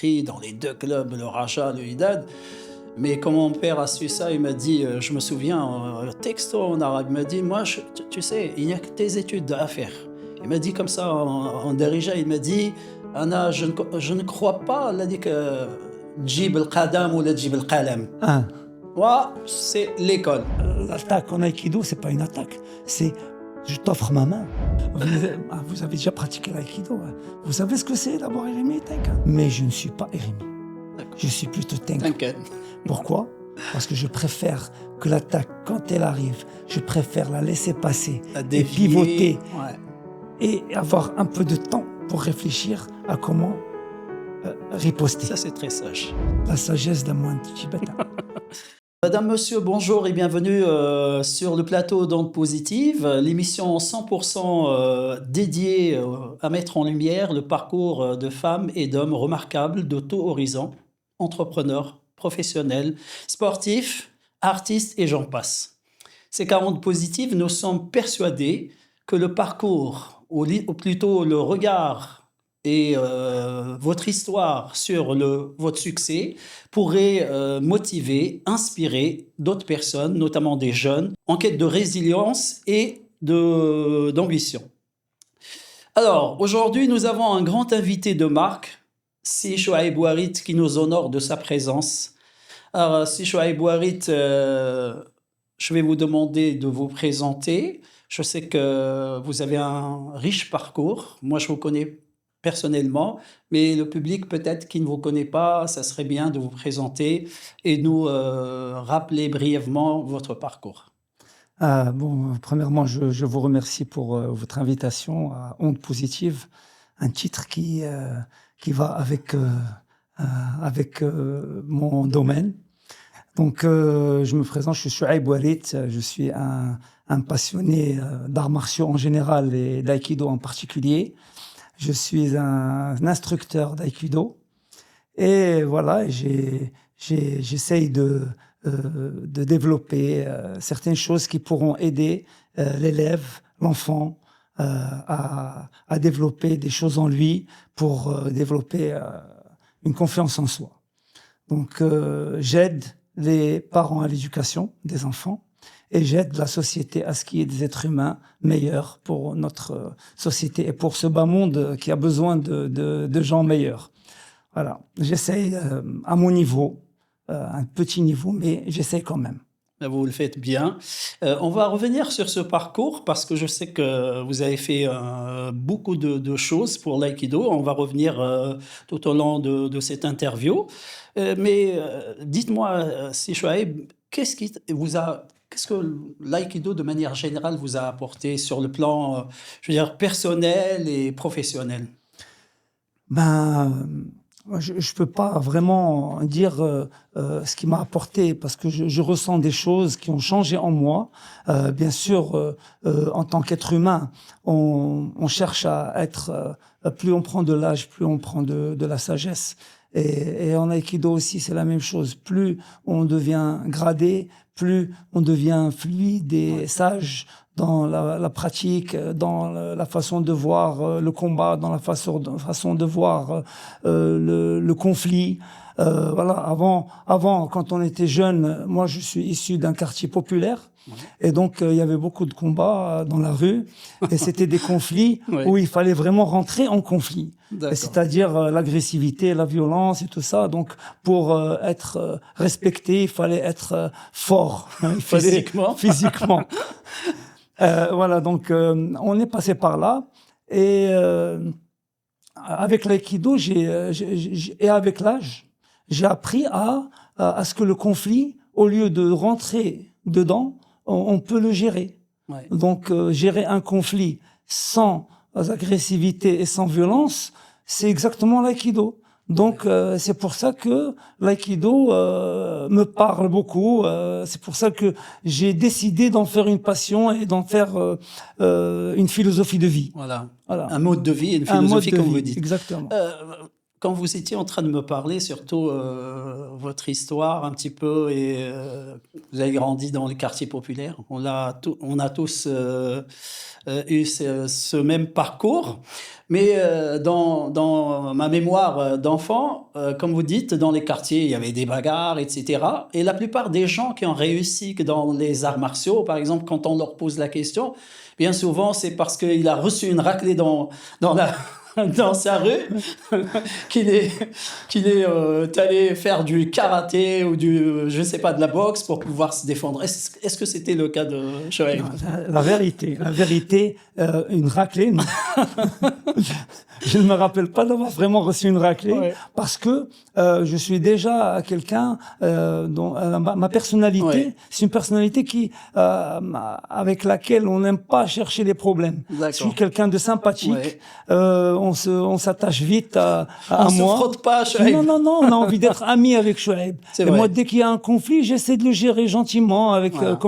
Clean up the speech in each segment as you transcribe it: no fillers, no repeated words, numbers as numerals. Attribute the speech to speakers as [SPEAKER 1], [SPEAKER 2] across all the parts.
[SPEAKER 1] inscrit dans les deux clubs, le Raja, le Wydad. Mais quand mon père a su ça, il m'a dit, je me souviens, texto en arabe, il m'a dit, moi, tu sais, il n'y a que tes études à faire. Il m'a dit comme ça en darija, il m'a dit, Anna, je ne crois pas, il a dit que Djib al-Qadam ou le Djib al-Qalam.
[SPEAKER 2] Ah,
[SPEAKER 1] Moi, c'est l'école.
[SPEAKER 2] l'attaque en aïkido, c'est pas une attaque, c'est je t'offre ma main. Vous avez déjà pratiqué l'aïkido, hein. Vous savez ce que c'est d'abord Erimi et Tenkan. Mais je ne suis pas Erimi.
[SPEAKER 1] D'accord.
[SPEAKER 2] Je suis plutôt Tenkan.
[SPEAKER 1] T'inquiète.
[SPEAKER 2] Pourquoi? Parce que je préfère que l'attaque, quand elle arrive, je préfère la laisser passer
[SPEAKER 1] À
[SPEAKER 2] et
[SPEAKER 1] dévier.
[SPEAKER 2] pivoter
[SPEAKER 1] Ouais.
[SPEAKER 2] et avoir un peu de temps pour réfléchir à comment riposter.
[SPEAKER 1] Ça, c'est très sage.
[SPEAKER 2] La sagesse d'un moine tibétain.
[SPEAKER 1] Madame, monsieur, bonjour et bienvenue sur le plateau d'Ondes Positives, l'émission 100% dédiée à mettre en lumière le parcours de femmes et d'hommes remarquables de tout horizon, entrepreneurs, professionnels, sportifs, artistes et j'en passe. C'est qu'à Ondes Positives, nous sommes persuadés que le parcours, ou plutôt le regard et votre histoire sur votre succès pourrait motiver, inspirer d'autres personnes, notamment des jeunes, en quête de résilience et d'ambition. Alors, aujourd'hui, nous avons un grand invité de marque, Si Chouaib Ouarit, qui nous honore de sa présence. Alors, Si Chouaib Ouarit, je vais vous demander de vous présenter. Je sais que vous avez un riche parcours. Moi, je vous connais personnellement, mais le public peut-être qui ne vous connaît pas, ça serait bien de vous présenter et nous rappeler brièvement votre parcours.
[SPEAKER 2] Premièrement, je vous remercie pour votre invitation à Ondes Positives, un titre qui va avec mon domaine. Donc, je me présente, je suis Chouaib Ouarit, je suis un passionné d'arts martiaux en général et d'aïkido en particulier. Je suis un instructeur d'aïkido et voilà, j'essaye de développer certaines choses qui pourront aider l'élève, l'enfant à développer des choses en lui pour développer une confiance en soi. Donc, j'aide les parents à l'éducation des enfants et j'aide la société à ce qu'il y ait des êtres humains meilleurs pour notre société et pour ce bas monde qui a besoin de gens meilleurs. Voilà, j'essaye à mon niveau, un petit niveau, mais j'essaye quand même.
[SPEAKER 1] Vous le faites bien. On va revenir sur ce parcours parce que je sais que vous avez fait beaucoup de choses pour l'aïkido. On va revenir tout au long de cette interview. Mais dites-moi, Si Chouaib, qu'est-ce que l'aïkido de manière générale vous a apporté sur le plan, je veux dire, personnel et professionnel?
[SPEAKER 2] Je ne peux pas vraiment dire ce qui m'a apporté parce que je ressens des choses qui ont changé en moi. Bien sûr, en tant qu'être humain, on cherche à être, plus on prend de l'âge, plus on prend de la sagesse. Et en aïkido aussi, c'est la même chose. Plus on devient gradé, plus on devient fluide et sage dans la pratique, dans la façon de voir le combat, dans la façon de voir le conflit. Voilà, avant, quand on était jeune, moi je suis issu d'un quartier populaire. Et donc, il y avait beaucoup de combats dans la rue et c'était des conflits
[SPEAKER 1] Oui.
[SPEAKER 2] où il fallait vraiment rentrer en conflit.
[SPEAKER 1] D'accord.
[SPEAKER 2] C'est-à-dire l'agressivité, la violence et tout ça. Donc, pour être respecté, il fallait être fort. Il fallait, physiquement. Voilà, donc on est passé par là. Et avec l'aïkido et avec l'âge, j'ai appris à ce que le conflit, au lieu de rentrer dedans, on peut le gérer.
[SPEAKER 1] Ouais.
[SPEAKER 2] Donc, gérer un conflit sans agressivité et sans violence, c'est exactement l'aïkido. Donc, c'est pour ça que l'aïkido me parle beaucoup. C'est pour ça que j'ai décidé d'en faire une passion et d'en faire une philosophie de vie.
[SPEAKER 1] Voilà.
[SPEAKER 2] Voilà.
[SPEAKER 1] Un mode de vie, une philosophie, comme vous dites.
[SPEAKER 2] Exactement.
[SPEAKER 1] quand vous étiez en train de me parler, surtout votre histoire un petit peu, et vous avez grandi dans les quartiers populaires, on a tous eu ce même parcours, mais dans ma mémoire d'enfant, comme vous dites, dans les quartiers, il y avait des bagarres, etc. Et la plupart des gens qui ont réussi que dans les arts martiaux, par exemple, quand on leur pose la question, bien souvent, c'est parce qu'il a reçu une raclée dans la, dans sa rue, qu'il est allé faire du karaté ou je sais pas, de la boxe pour pouvoir se défendre. Est-ce que c'était le cas de Shoaib?
[SPEAKER 2] Non, la vérité, une raclée, non. Je ne me rappelle pas d'avoir vraiment reçu une raclée,
[SPEAKER 1] Ouais.
[SPEAKER 2] parce que je suis déjà quelqu'un dont ma personnalité,
[SPEAKER 1] Ouais.
[SPEAKER 2] c'est une personnalité avec laquelle on n'aime pas chercher les problèmes.
[SPEAKER 1] D'accord.
[SPEAKER 2] Je suis quelqu'un de sympathique.
[SPEAKER 1] Ouais.
[SPEAKER 2] On s'attache vite à
[SPEAKER 1] On se
[SPEAKER 2] moi.
[SPEAKER 1] frotte pas, Shoaib.
[SPEAKER 2] Non, on a envie d'être amis avec Shoaib.
[SPEAKER 1] C'est
[SPEAKER 2] Et
[SPEAKER 1] vrai.
[SPEAKER 2] moi, dès qu'il y a un conflit, j'essaie de le gérer gentiment,
[SPEAKER 1] Voilà.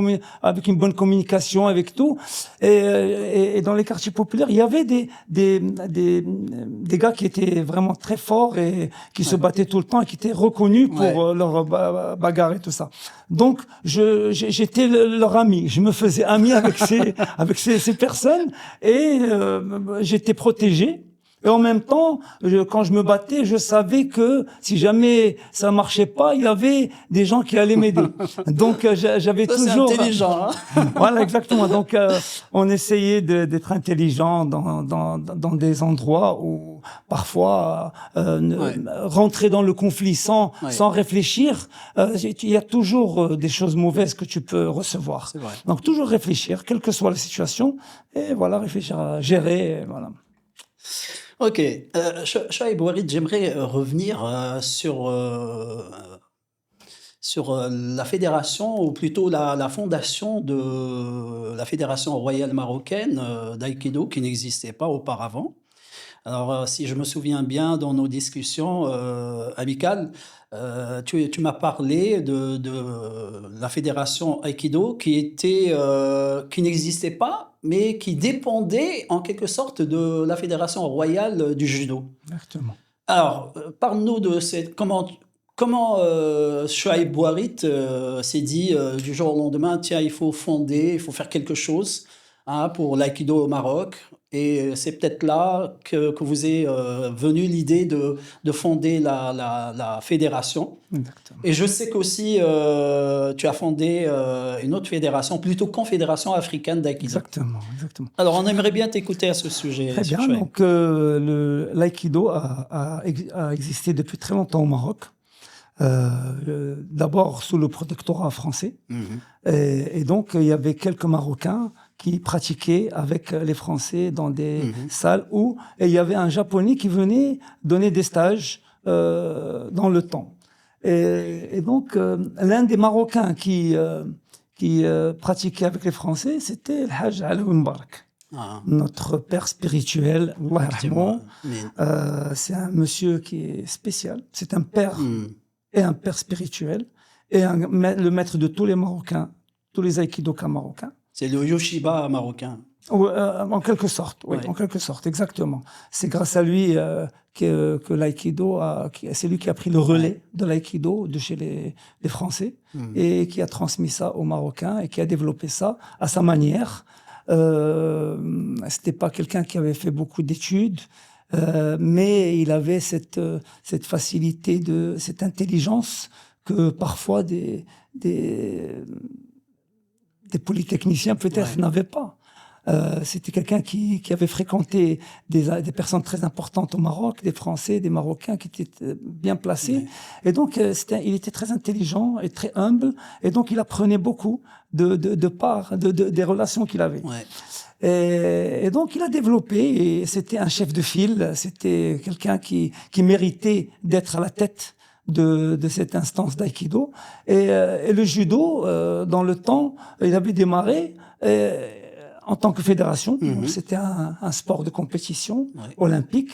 [SPEAKER 2] avec une bonne communication, avec tout. Et dans les quartiers populaires, il y avait des gars qui étaient vraiment très forts et qui se battaient tout le temps et qui étaient reconnus pour
[SPEAKER 1] Ouais.
[SPEAKER 2] leur bagarre et tout ça. Donc, j'étais leur ami. Je me faisais ami avec ces personnes, et j'étais protégé. Et en même temps, quand je me battais, je savais que si jamais ça marchait pas, il y avait des gens qui allaient m'aider. Donc, j'avais
[SPEAKER 1] Ça, c'est
[SPEAKER 2] toujours...
[SPEAKER 1] intelligent, hein?
[SPEAKER 2] Voilà, exactement. Donc, on essayait d'être intelligent dans des endroits où parfois
[SPEAKER 1] Ouais.
[SPEAKER 2] rentrer dans le conflit
[SPEAKER 1] Ouais.
[SPEAKER 2] sans réfléchir, il y a toujours des choses mauvaises que tu peux recevoir.
[SPEAKER 1] C'est vrai.
[SPEAKER 2] Donc, toujours réfléchir, quelle que soit la situation, et voilà, réfléchir à gérer, et voilà.
[SPEAKER 1] Ok. Shoaib Warid, j'aimerais revenir sur la fédération, ou plutôt la fondation de la Fédération royale marocaine d'aïkido, qui n'existait pas auparavant. Alors, si je me souviens bien, dans nos discussions amicales, tu m'as parlé de la fédération Aikido qui n'existait pas, mais qui dépendait en quelque sorte de la fédération royale du judo.
[SPEAKER 2] Exactement.
[SPEAKER 1] Alors, parle-nous de comment Shoaib Bouarit s'est dit du jour au lendemain, tiens, il faut faire quelque chose, hein, pour l'aïkido au Maroc. Et c'est peut-être là que vous est venue l'idée de fonder la fédération.
[SPEAKER 2] Exactement.
[SPEAKER 1] Et je sais qu'aussi tu as fondé une autre fédération, plutôt Confédération africaine d'aïkido.
[SPEAKER 2] Exactement.
[SPEAKER 1] Alors, on aimerait bien t'écouter à ce sujet.
[SPEAKER 2] Très bien.
[SPEAKER 1] Shoaib.
[SPEAKER 2] Donc, l'aïkido a existé depuis très longtemps au Maroc. D'abord sous le protectorat français.
[SPEAKER 1] Mhm.
[SPEAKER 2] Et donc, il y avait quelques Marocains qui pratiquaient avec les Français dans des salles et il y avait un Japonais qui venait donner des stages dans le temps. Et donc, l'un des Marocains qui pratiquait avec les Français, c'était le Hajj Alaoui Mbarak,
[SPEAKER 1] Ah,
[SPEAKER 2] notre père spirituel, Allah yarhamou.
[SPEAKER 1] mais-
[SPEAKER 2] C'est un monsieur qui est spécial. C'est un père
[SPEAKER 1] Hmm.
[SPEAKER 2] et un père spirituel, et le maître de tous les Marocains, tous les aïkidokas marocains.
[SPEAKER 1] C'est le Yoshiba marocain.
[SPEAKER 2] En quelque sorte, oui,
[SPEAKER 1] Ouais.
[SPEAKER 2] en quelque sorte, exactement. C'est grâce à lui que l'aïkido c'est lui qui a pris le relais de l'aïkido de chez les Français, et qui a transmis ça aux Marocains et qui a développé ça à sa manière. C'était pas quelqu'un qui avait fait beaucoup d'études, mais il avait cette facilité, cette intelligence que parfois des polytechniciens peut-être
[SPEAKER 1] Ouais.
[SPEAKER 2] n'avaient pas. C'était quelqu'un qui avait fréquenté des personnes très importantes au Maroc, des Français, des Marocains qui étaient bien placés.
[SPEAKER 1] Ouais.
[SPEAKER 2] Et donc, il était très intelligent et très humble. Et donc, il apprenait beaucoup des relations qu'il avait.
[SPEAKER 1] Ouais.
[SPEAKER 2] Et donc, il a développé, et c'était un chef de file, c'était quelqu'un qui méritait d'être à la tête de cette instance d'aïkido. Et le judo, dans le temps, il avait démarré en tant que fédération. Donc, c'était un sport de compétition olympique.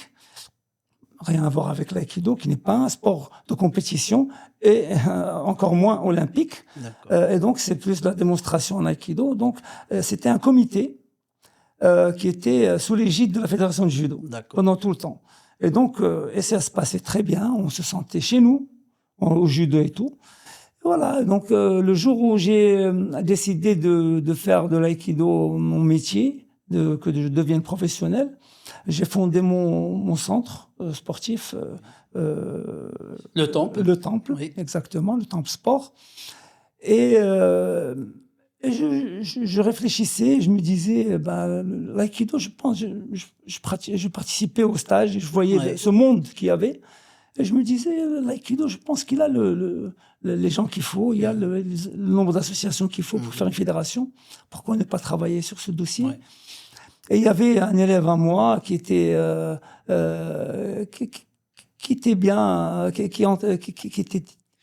[SPEAKER 2] Rien à voir avec l'aïkido, qui n'est pas un sport de compétition, et encore moins olympique. Et donc, c'est plus la démonstration en aïkido. Donc, c'était un comité qui était sous l'égide de la fédération de judo pendant tout le temps. Et donc, et ça se passait très bien. On se sentait chez nous, au judo et tout. Voilà. Donc, le jour où j'ai décidé de faire de l'aïkido mon métier, que je devienne professionnel, j'ai fondé mon centre sportif,
[SPEAKER 1] Le temple.
[SPEAKER 2] le temple,
[SPEAKER 1] Oui.
[SPEAKER 2] exactement, le temple sport. Et, et je réfléchissais, je me disais, l'aïkido, je pense, je participais au stage, je voyais
[SPEAKER 1] Ouais.
[SPEAKER 2] ce monde qu'il y avait, et je me disais, l'aïkido, je pense qu'il a les gens qu'il faut, il y a le nombre d'associations qu'il faut pour faire une fédération. Pourquoi ne pas travailler sur ce dossier?
[SPEAKER 1] Ouais.
[SPEAKER 2] Et il y avait un élève à moi qui était qui était bien, qui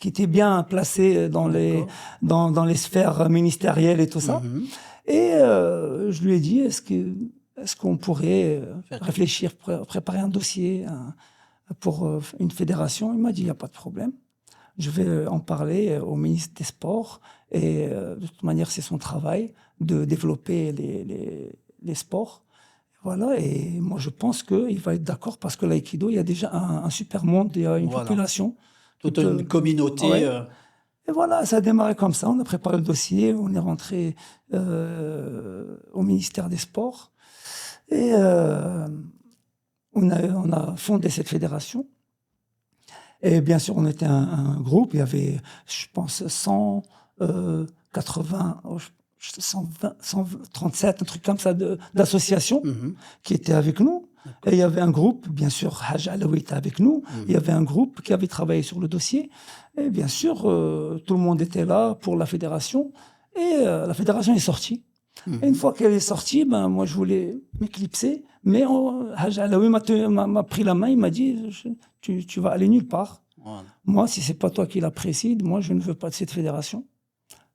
[SPEAKER 2] était bien placé dans
[SPEAKER 1] D'accord.
[SPEAKER 2] dans les sphères ministérielles et tout ça.
[SPEAKER 1] Mhm.
[SPEAKER 2] Et je lui ai dit, est-ce qu'on pourrait
[SPEAKER 1] Faire-
[SPEAKER 2] réfléchir, préparer un dossier pour une fédération? Il m'a dit, il n'y a pas de problème. Je vais en parler au ministre des Sports. Et de toute manière, c'est son travail de développer les sports. Voilà, et moi je pense qu'il va être d'accord parce que l'aïkido, il y a déjà un super monde, il y a une
[SPEAKER 1] Voilà.
[SPEAKER 2] population. qui
[SPEAKER 1] Toute une
[SPEAKER 2] peut-
[SPEAKER 1] communauté.
[SPEAKER 2] Ouais. Et voilà, ça a démarré comme ça. On a préparé le dossier, on est rentré au ministère des Sports et on a fondé cette fédération. Et bien sûr, on était un groupe, il y avait, je pense, 180, 120, 137, un truc comme ça d'associations
[SPEAKER 1] Mhm.
[SPEAKER 2] qui étaient avec nous. Et il y avait un groupe, bien sûr, Haj Alaoui était avec nous. Il y avait un groupe qui avait travaillé sur le dossier. Et bien sûr, tout le monde était là pour la fédération. Et la fédération est sortie. Et une fois qu'elle est sortie, moi, je voulais m'éclipser. Mais Haj Alaoui m'a pris la main, il m'a dit, tu vas aller nulle part.
[SPEAKER 1] Voilà.
[SPEAKER 2] Moi, si c'est pas toi qui la préside, moi, je ne veux pas de cette fédération.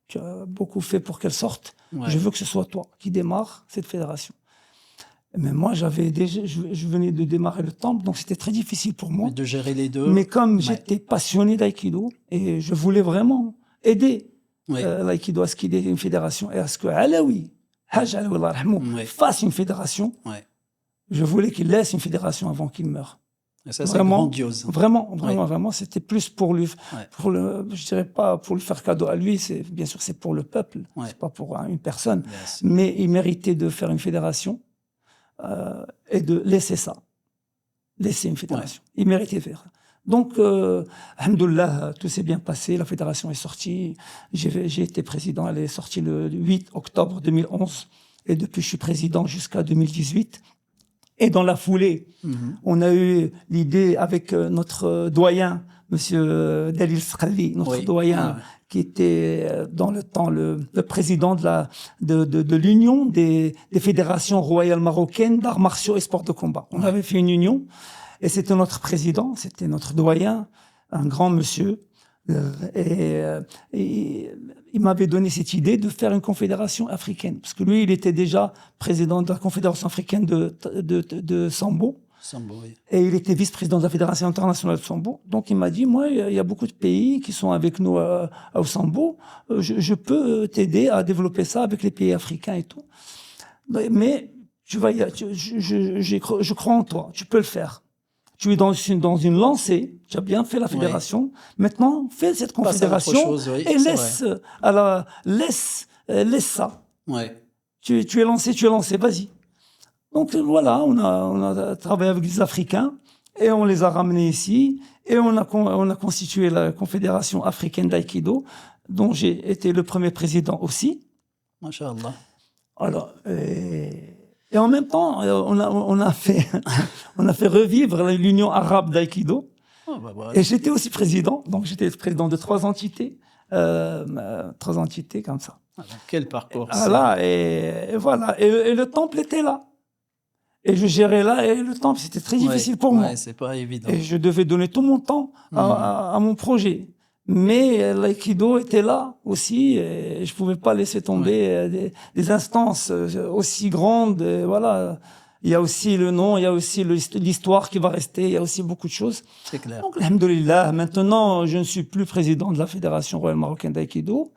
[SPEAKER 2] Tu as beaucoup fait pour qu'elle sorte.
[SPEAKER 1] Ouais.
[SPEAKER 2] Je veux que ce soit toi qui démarre cette fédération. Mais moi, j'avais déjà, je venais de démarrer le temple, donc c'était très difficile pour moi.
[SPEAKER 1] De gérer les deux.
[SPEAKER 2] Mais comme
[SPEAKER 1] Ouais.
[SPEAKER 2] j'étais passionné d'aïkido et je voulais vraiment aider
[SPEAKER 1] Ouais.
[SPEAKER 2] l'aïkido à ce qu'il ait une fédération et à ce que Alaoui, Haj Alaoui, Allah yarhamou,
[SPEAKER 1] Ouais.
[SPEAKER 2] fasse une fédération,
[SPEAKER 1] Ouais.
[SPEAKER 2] je voulais qu'il laisse une fédération avant qu'il meure.
[SPEAKER 1] Et ça, c'est
[SPEAKER 2] Vraiment,
[SPEAKER 1] grandiose.
[SPEAKER 2] vraiment, c'était plus pour lui,
[SPEAKER 1] Ouais.
[SPEAKER 2] je dirais pas pour lui faire cadeau à lui, bien sûr, c'est pour le peuple,
[SPEAKER 1] Ouais.
[SPEAKER 2] c'est pas pour une personne.
[SPEAKER 1] Bien sûr.
[SPEAKER 2] Mais il méritait de faire une fédération et de laisser ça, laisser une fédération. Il méritait de faire. Donc, alhamdoulilah, tout s'est bien passé, la fédération est sortie, j'ai été président, elle est sortie le 8 octobre 2011, et depuis je suis président jusqu'à 2018. Et dans la foulée, on a eu l'idée avec notre doyen, Monsieur Dalil Skhali, notre doyen, qui était dans le temps le président de l'Union des fédérations royales marocaines d'arts martiaux et sports de combat. On avait fait une union, et c'était notre président, c'était notre doyen, un grand monsieur. Et il m'avait donné cette idée de faire une confédération africaine, parce que lui, il était déjà président de la confédération africaine de Sambo,
[SPEAKER 1] Oui.
[SPEAKER 2] et il était vice-président de la fédération internationale de Sambo. Donc il m'a dit, moi, il y a beaucoup de pays qui sont avec nous au Sambo, je peux t'aider à développer ça avec les pays africains et tout. Mais je crois en toi, tu peux le faire. Tu es dans une lancée, tu as bien fait la fédération. Maintenant, fais cette confédération et laisse ça.
[SPEAKER 1] Ouais.
[SPEAKER 2] Tu es lancé, vas-y. Donc voilà, on a travaillé avec des Africains et on les a ramenés ici et on a constitué la Confédération africaine d'aïkido, dont j'ai été le premier président aussi.
[SPEAKER 1] Masha'Allah.
[SPEAKER 2] Alors, et en même temps, on a fait revivre l'Union arabe d'aïkido.
[SPEAKER 1] Oh, voilà.
[SPEAKER 2] Et j'étais aussi président, donc j'étais président de 3 entités comme ça.
[SPEAKER 1] Alors, quel parcours.
[SPEAKER 2] Voilà, et voilà, et le temple était là. Et je gérais là, et le temple, c'était très difficile pour moi.
[SPEAKER 1] C'est pas évident.
[SPEAKER 2] Et je devais donner tout mon temps à mon projet. Mais l'aïkido était là aussi, et je pouvais pas laisser tomber des instances aussi grandes. Et voilà, il y a aussi le nom, il y a aussi l'histoire qui va rester, il y a aussi beaucoup de choses.
[SPEAKER 1] C'est clair.
[SPEAKER 2] Donc, alhamdoulilah, maintenant, je ne suis plus président de la Fédération royale marocaine d'aïkido.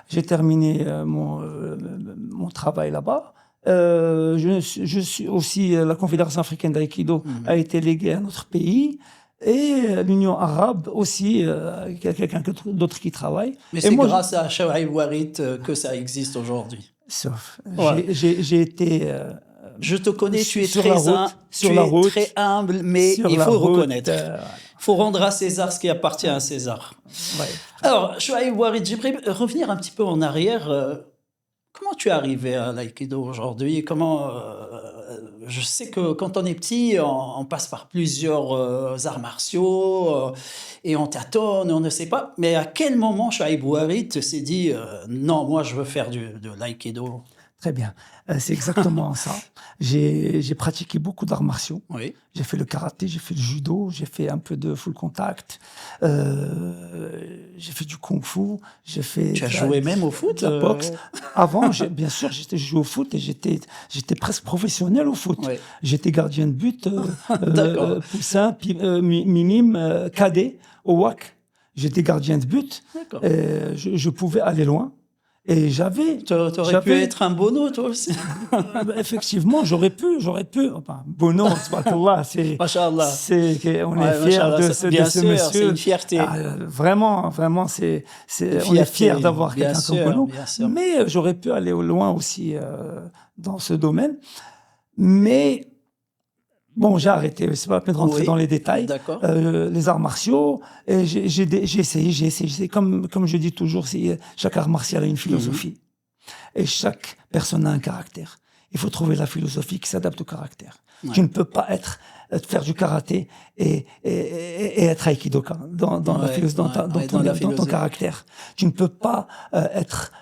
[SPEAKER 2] J'ai terminé mon travail là-bas. Je suis aussi, la Confédération africaine d'aïkido a été léguée à notre pays. Et l'Union arabe aussi, il y a quelqu'un d'autre qui travaille.
[SPEAKER 1] Mais
[SPEAKER 2] Et
[SPEAKER 1] c'est
[SPEAKER 2] moi,
[SPEAKER 1] grâce à Chouaib Warit que ça existe aujourd'hui.
[SPEAKER 2] sauf,
[SPEAKER 1] Ouais.
[SPEAKER 2] j'ai été
[SPEAKER 1] Je te connais, tu es
[SPEAKER 2] sur
[SPEAKER 1] très,
[SPEAKER 2] la route, sur la route,
[SPEAKER 1] très humble, mais
[SPEAKER 2] sur
[SPEAKER 1] il
[SPEAKER 2] la
[SPEAKER 1] faut
[SPEAKER 2] route.
[SPEAKER 1] reconnaître. Il faut rendre à César ce qui appartient à César.
[SPEAKER 2] Ouais.
[SPEAKER 1] Alors, Chouaib Warit Djibril, revenir un petit peu en arrière. Comment tu es arrivé à l'aïkido aujourd'hui? Je sais que quand on est petit, on passe par plusieurs arts martiaux et on tâtonne, on ne sait pas. Mais à quel moment Chouaib Warit s'est dit non, moi je veux faire de l'aïkido?
[SPEAKER 2] Très bien. C'est exactement ça. J'ai pratiqué beaucoup d'arts martiaux.
[SPEAKER 1] Oui,
[SPEAKER 2] J'ai fait le karaté, j'ai fait le judo, j'ai fait un peu de full contact, j'ai fait du kung-fu, j'ai fait
[SPEAKER 1] tu as joué même au foot?
[SPEAKER 2] de la boxe. Avant, bien sûr, j'ai joué au foot et j'étais presque professionnel au foot.
[SPEAKER 1] Oui,
[SPEAKER 2] J'étais gardien de but,
[SPEAKER 1] d'accord,
[SPEAKER 2] poussin, minime, cadet au WAC. J'étais gardien de but.
[SPEAKER 1] d'accord.
[SPEAKER 2] Je pouvais aller loin. Et
[SPEAKER 1] Tu aurais pu être un Bono, toi aussi.
[SPEAKER 2] effectivement, j'aurais pu, enfin, Bono, tabarakallah,
[SPEAKER 1] Machallah.
[SPEAKER 2] on
[SPEAKER 1] Ouais,
[SPEAKER 2] est fiers
[SPEAKER 1] machallah,
[SPEAKER 2] de ce
[SPEAKER 1] bien sûr,
[SPEAKER 2] monsieur.
[SPEAKER 1] c'est une fierté.
[SPEAKER 2] Vraiment, vraiment, on est
[SPEAKER 1] Fierté,
[SPEAKER 2] fiers d'avoir
[SPEAKER 1] bien
[SPEAKER 2] quelqu'un comme
[SPEAKER 1] sûr,
[SPEAKER 2] Bono.
[SPEAKER 1] bien sûr.
[SPEAKER 2] Mais j'aurais pu aller au loin aussi dans ce domaine. Mais bon, j'ai arrêté. C'est pas la peine de rentrer
[SPEAKER 1] Oui,
[SPEAKER 2] dans les détails.
[SPEAKER 1] d'accord.
[SPEAKER 2] Les arts martiaux, et j'ai essayé. Comme je dis toujours, chaque art martial a une philosophie. Et chaque personne a un caractère. Il faut trouver la philosophie qui s'adapte au caractère.
[SPEAKER 1] Ouais.
[SPEAKER 2] Tu ne peux pas faire du karaté et être aikidoka dans la dans ton caractère. Tu ne peux pas être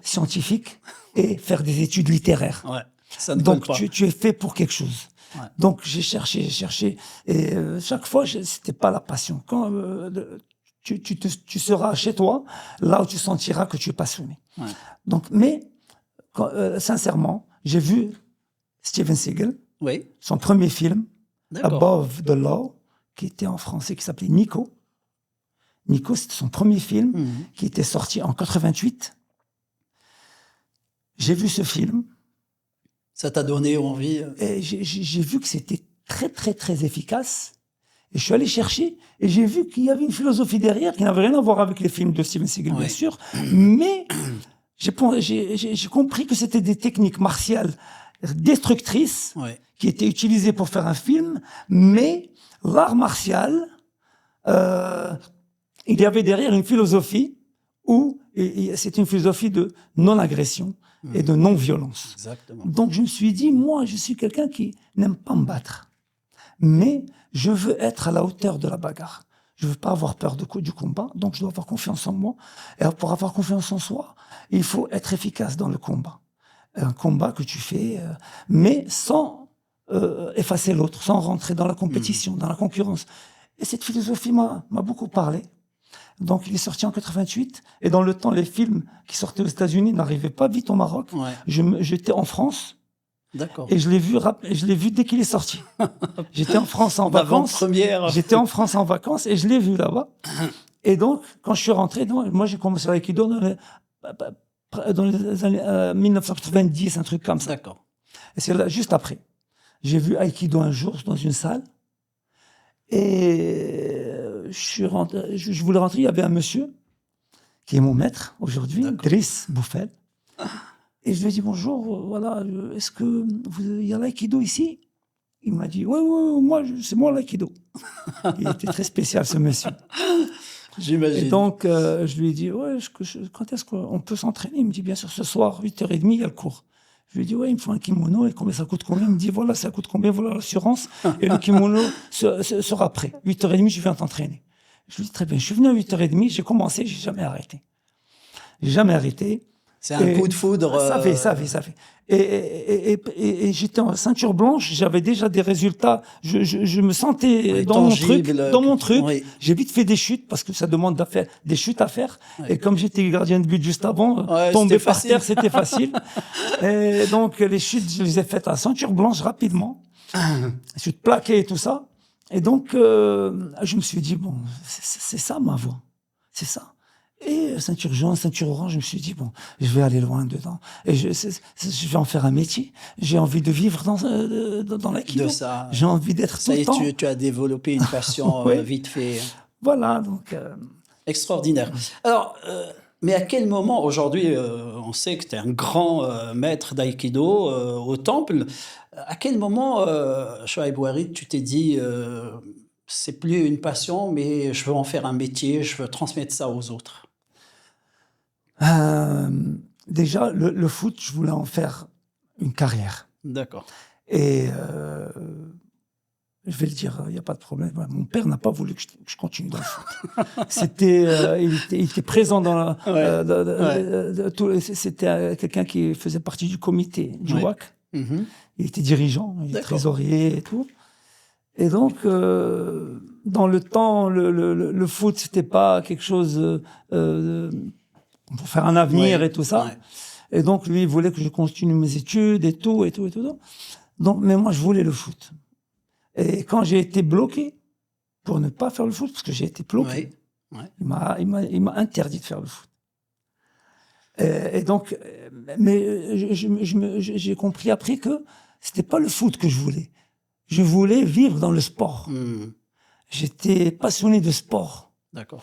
[SPEAKER 2] scientifique et faire des études littéraires.
[SPEAKER 1] Ouais, ça ne
[SPEAKER 2] Donc
[SPEAKER 1] colle pas.
[SPEAKER 2] tu es fait pour quelque chose.
[SPEAKER 1] Ouais.
[SPEAKER 2] Donc j'ai cherché et chaque fois c'était pas la passion. Quand tu seras chez toi, là où tu sentiras que tu es passionné.
[SPEAKER 1] Ouais.
[SPEAKER 2] Donc, mais sincèrement, j'ai vu Steven Seagal,
[SPEAKER 1] Oui,
[SPEAKER 2] son premier film,
[SPEAKER 1] d'accord.
[SPEAKER 2] Above the Law, qui était en français, qui s'appelait Nico. Nico, c'était son premier film qui était sorti en 88. J'ai vu ce film.
[SPEAKER 1] Ça t'a donné envie.
[SPEAKER 2] Et j'ai vu que c'était très, très, très efficace. Et je suis allé chercher et j'ai vu qu'il y avait une philosophie derrière qui n'avait rien à voir avec les films de Steven Seagal,
[SPEAKER 1] Ouais.
[SPEAKER 2] bien sûr. Mais j'ai compris que c'était des techniques martiales destructrices
[SPEAKER 1] Ouais.
[SPEAKER 2] qui étaient utilisées pour faire un film. Mais l'art martial, il y avait derrière une philosophie où c'est une philosophie de non-agression et de non-violence.
[SPEAKER 1] Exactement.
[SPEAKER 2] Donc je me suis dit, moi, je suis quelqu'un qui n'aime pas me battre. Mais je veux être à la hauteur de la bagarre. Je veux pas avoir peur du combat, donc je dois avoir confiance en moi. Et pour avoir confiance en soi, il faut être efficace dans le combat. Un combat que tu fais, mais sans effacer l'autre, sans rentrer dans la compétition, dans la concurrence. Et cette philosophie m'a beaucoup parlé. Donc, il est sorti en 88. Et dans le temps, les films qui sortaient aux États-Unis n'arrivaient pas vite au Maroc.
[SPEAKER 1] Ouais.
[SPEAKER 2] J'étais en France.
[SPEAKER 1] D'accord.
[SPEAKER 2] Et je l'ai vu dès qu'il est sorti. J'étais en France en vacances.
[SPEAKER 1] Première.
[SPEAKER 2] J'étais en France en vacances et je l'ai vu là-bas. Et donc, quand je suis rentré, moi j'ai commencé l'aïkido dans les années 1990, un truc comme ça.
[SPEAKER 1] D'accord.
[SPEAKER 2] Et c'est là, juste après. J'ai vu aïkido un jour dans une salle. Et je voulais rentrer, il y avait un monsieur qui est mon maître aujourd'hui, Driss Bouffel. Et je lui ai dit bonjour, voilà, est-ce que il y a l'aïkido ici? Il m'a dit ouais, c'est moi l'aïkido. Il était très spécial ce monsieur.
[SPEAKER 1] J'imagine.
[SPEAKER 2] Et donc je lui ai dit ouais, quand est-ce qu'on peut s'entraîner? Il me dit bien sûr ce soir 8h30 il y a le cours. Je lui ai dit ouais, il me faut un kimono et ça coûte combien? Il me dit voilà, ça coûte combien, voilà l'assurance et le kimono sera prêt. 8h30 je viens t'entraîner. Je lui ai dit très bien, je suis venu à 8h30, j'ai commencé, j'ai jamais arrêté. J'ai jamais arrêté.
[SPEAKER 1] C'est un coup de foudre.
[SPEAKER 2] Ça fait. Et j'étais en ceinture blanche, j'avais déjà des résultats, je me sentais dans mon truc.
[SPEAKER 1] Oui.
[SPEAKER 2] J'ai vite fait des chutes parce que ça demande des chutes à faire. Ouais. Et comme j'étais gardien de but juste avant, tomber par terre, c'était facile. Et donc les chutes, je les ai faites à ceinture blanche rapidement. Chute plaquée et tout ça. Et donc je me suis dit bon, c'est ça ma voie, c'est ça. Et ceinture jaune, ceinture orange, je me suis dit, bon, je vais aller loin dedans. Et je vais en faire un métier. J'ai envie de vivre dans l'aïkido.
[SPEAKER 1] De ça,
[SPEAKER 2] J'ai envie d'être tout
[SPEAKER 1] ça y
[SPEAKER 2] le
[SPEAKER 1] est,
[SPEAKER 2] temps.
[SPEAKER 1] tu as développé une passion
[SPEAKER 2] Oui,
[SPEAKER 1] vite fait.
[SPEAKER 2] voilà. Donc,
[SPEAKER 1] Extraordinaire. Alors, mais à quel moment, aujourd'hui, on sait que tu es un grand maître d'aïkido au temple. À quel moment, Chouaib Ouarid, tu t'es dit, c'est plus une passion, mais je veux en faire un métier, je veux transmettre ça aux autres?
[SPEAKER 2] euh, déjà, le foot, je voulais en faire une carrière.
[SPEAKER 1] D'accord.
[SPEAKER 2] Et je vais le dire, il n'y a pas de problème. Mon père n'a pas voulu que je continue dans le foot. Il était présent dans
[SPEAKER 1] Ouais, ouais,
[SPEAKER 2] c'était quelqu'un qui faisait partie du comité du
[SPEAKER 1] ouais.
[SPEAKER 2] WAC.
[SPEAKER 1] Mhm.
[SPEAKER 2] Il était dirigeant, il était
[SPEAKER 1] D'accord.
[SPEAKER 2] trésorier et tout. Et donc, dans le temps, le foot, c'était pas quelque chose pour faire un avenir
[SPEAKER 1] Ouais,
[SPEAKER 2] et tout ça.
[SPEAKER 1] ouais,
[SPEAKER 2] Et donc, lui, il voulait que je continue mes études et tout, et tout, et tout. Donc, mais moi, je voulais le foot. Et quand j'ai été bloqué pour ne pas faire le foot, parce que j'ai été bloqué,
[SPEAKER 1] ouais, ouais.
[SPEAKER 2] il m'a interdit de faire le foot. Et donc, mais j'ai compris après que c'était pas le foot que je voulais. Je voulais vivre dans le sport.
[SPEAKER 1] Hmm.
[SPEAKER 2] J'étais passionné de sport.
[SPEAKER 1] D'accord.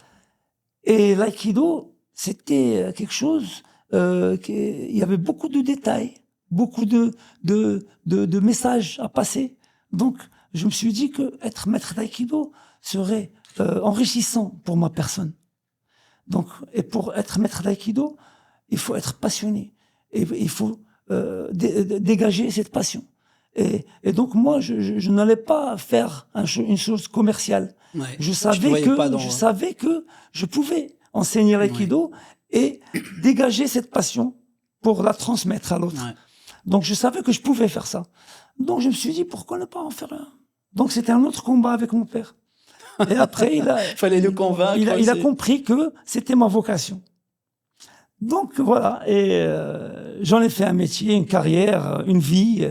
[SPEAKER 2] Et l'aïkido, c'était quelque chose, il y avait beaucoup de détails, beaucoup de messages à passer. Donc, je me suis dit que être maître d'aïkido serait enrichissant pour ma personne. Donc, et pour être maître d'aïkido, il faut être passionné. Et il faut dégager cette passion. Et donc, moi, je n'allais pas faire une chose commerciale.
[SPEAKER 1] Ouais.
[SPEAKER 2] Je
[SPEAKER 1] Tu te voyais pas dans...
[SPEAKER 2] savais que je pouvais enseigner
[SPEAKER 1] Ouais,
[SPEAKER 2] l'aïkido et dégager cette passion pour la transmettre à l'autre.
[SPEAKER 1] ouais.
[SPEAKER 2] Donc, je savais que je pouvais faire ça. Donc, je me suis dit, pourquoi ne pas en faire un? Donc, c'était un autre combat avec mon père. Et après,
[SPEAKER 1] Fallait le convaincre
[SPEAKER 2] il a
[SPEAKER 1] aussi.
[SPEAKER 2] compris que c'était ma vocation. Donc, voilà. Et j'en ai fait un métier, une carrière, une vie.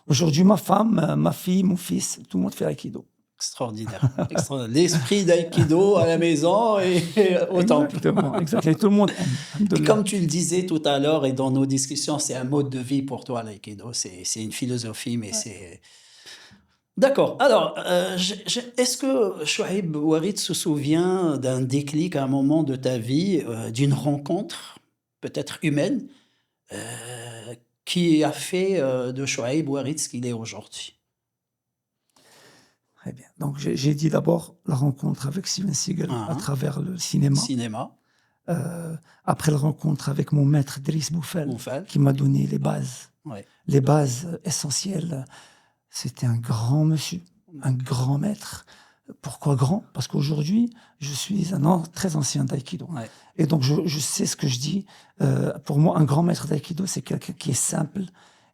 [SPEAKER 2] Aujourd'hui, ma femme, ma fille, mon fils, tout le monde fait l'aïkido.
[SPEAKER 1] Extraordinaire. Extraordinaire. L'esprit d'aïkido à la maison et au temple.
[SPEAKER 2] Exactement, exactement. Et tout le monde aime.
[SPEAKER 1] Et
[SPEAKER 2] Alhamdoulilah.
[SPEAKER 1] comme tu le disais tout à l'heure et dans nos discussions, c'est un mode de vie pour toi, l'aïkido. C'est une philosophie, mais c'est... D'accord. Alors, est-ce que Chouaib Ouarid se souvient d'un déclic à un moment de ta vie, d'une rencontre, peut-être humaine, euh, qui a fait de Chouaib Ouarid ce qu'il est aujourd'hui?
[SPEAKER 2] Très bien. Donc, j'ai dit d'abord la rencontre avec Steven Seagal à
[SPEAKER 1] Hein,
[SPEAKER 2] travers le cinéma.
[SPEAKER 1] cinéma,
[SPEAKER 2] Après la rencontre avec mon maître Driss Boufel,
[SPEAKER 1] Oufal.
[SPEAKER 2] qui m'a donné
[SPEAKER 1] Ouais.
[SPEAKER 2] les bases essentielles. C'était un grand monsieur, un grand maître. Pourquoi grand? Parce qu'aujourd'hui, je suis très ancien d'aïkido.
[SPEAKER 1] Ouais.
[SPEAKER 2] Et donc, je sais ce que je dis. Pour moi, un grand maître d'aïkido, c'est quelqu'un qui est simple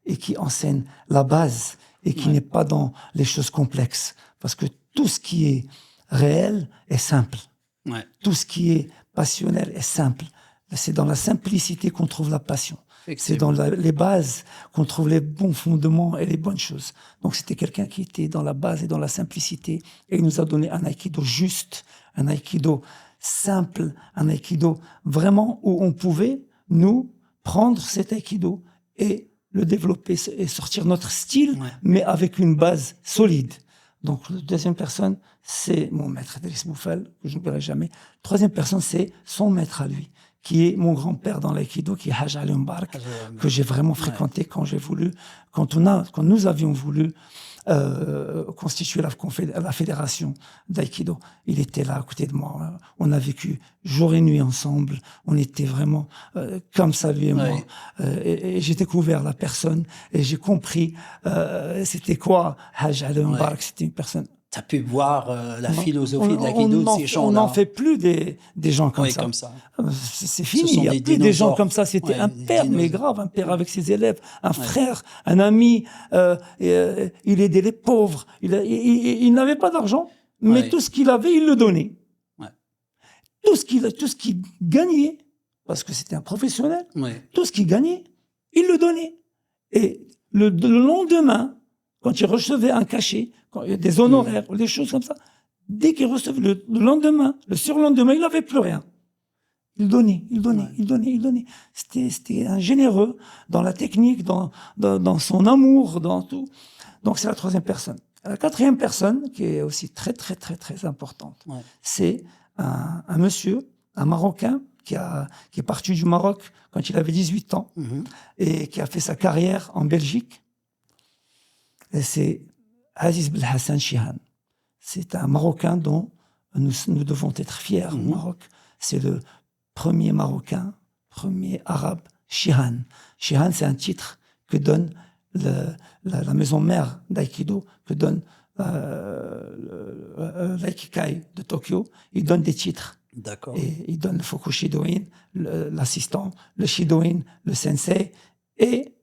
[SPEAKER 2] et qui enseigne la base et qui
[SPEAKER 1] Ouais.
[SPEAKER 2] n'est pas dans les choses complexes. Parce que tout ce qui est réel est simple.
[SPEAKER 1] Ouais.
[SPEAKER 2] Tout ce qui est passionnel est simple. C'est dans la simplicité qu'on trouve la passion. C'est dans les bases qu'on trouve les bons fondements et les bonnes choses. Donc, c'était quelqu'un qui était dans la base et dans la simplicité. Et il nous a donné un aïkido juste, un aïkido simple, un aïkido vraiment où on pouvait, nous, prendre cet aïkido et le développer et sortir notre style,
[SPEAKER 1] Ouais.
[SPEAKER 2] mais avec une base solide. Donc, la deuxième personne, c'est mon maître Driss Boufel, que je n'oublierai jamais. Troisième personne, c'est son maître à lui, qui est mon grand-père dans l'aïkido, qui est Haj Ali Mbarak, que j'ai vraiment fréquenté quand nous avions voulu constituer la fédération d'aïkido. Il était là à côté de moi. On a vécu jour et nuit ensemble. On était vraiment comme ça, lui et moi. Et j'ai découvert la personne et j'ai compris c'était quoi Haj Ali Mbarak. C'était une personne...
[SPEAKER 1] Tu as pu voir la philosophie de l'aïkido de ces gens-là.
[SPEAKER 2] On n'en fait plus des gens comme
[SPEAKER 1] Oui,
[SPEAKER 2] ça.
[SPEAKER 1] comme ça.
[SPEAKER 2] C'est
[SPEAKER 1] Ce
[SPEAKER 2] fini,
[SPEAKER 1] sont
[SPEAKER 2] il n'y a
[SPEAKER 1] des
[SPEAKER 2] plus des gens
[SPEAKER 1] dinosaures.
[SPEAKER 2] comme ça. C'était
[SPEAKER 1] Ouais,
[SPEAKER 2] un
[SPEAKER 1] des
[SPEAKER 2] père, mais
[SPEAKER 1] dinosaures.
[SPEAKER 2] grave, un père avec ses élèves, un frère, un ami. Il aidait les pauvres. Il n'avait pas d'argent, mais
[SPEAKER 1] Ouais.
[SPEAKER 2] tout ce qu'il avait, il le donnait.
[SPEAKER 1] Ouais.
[SPEAKER 2] Tout ce qu'il gagnait, parce que c'était un professionnel,
[SPEAKER 1] Ouais.
[SPEAKER 2] tout ce qu'il gagnait, il le donnait. Et le lendemain, quand il recevait un cachet, quand il y a des honoraires, ou des choses comme ça, dès qu'il recevait le lendemain, le surlendemain, il n'avait plus rien. Il donnait, il donnait, il donnait, il donnait. C'était un généreux dans la technique, dans son amour, dans tout. Donc, c'est la troisième personne. La quatrième personne, qui est aussi très, très, très, très importante, c'est un monsieur, un Marocain, qui est parti du Maroc quand il avait 18 ans et qui a fait sa carrière en Belgique. Et c'est Aziz Belhassan Chihan. C'est un Marocain dont nous devons être fiers au Maroc. C'est le premier Marocain, premier Arabe, Chihan. Chihan, c'est un titre que donne la maison mère d'Aïkido, que donne l'Aikikai de Tokyo. Il donne des titres.
[SPEAKER 1] D'accord.
[SPEAKER 2] Et il donne le Fukushidoin, l'assistant, le Shidoin, le sensei et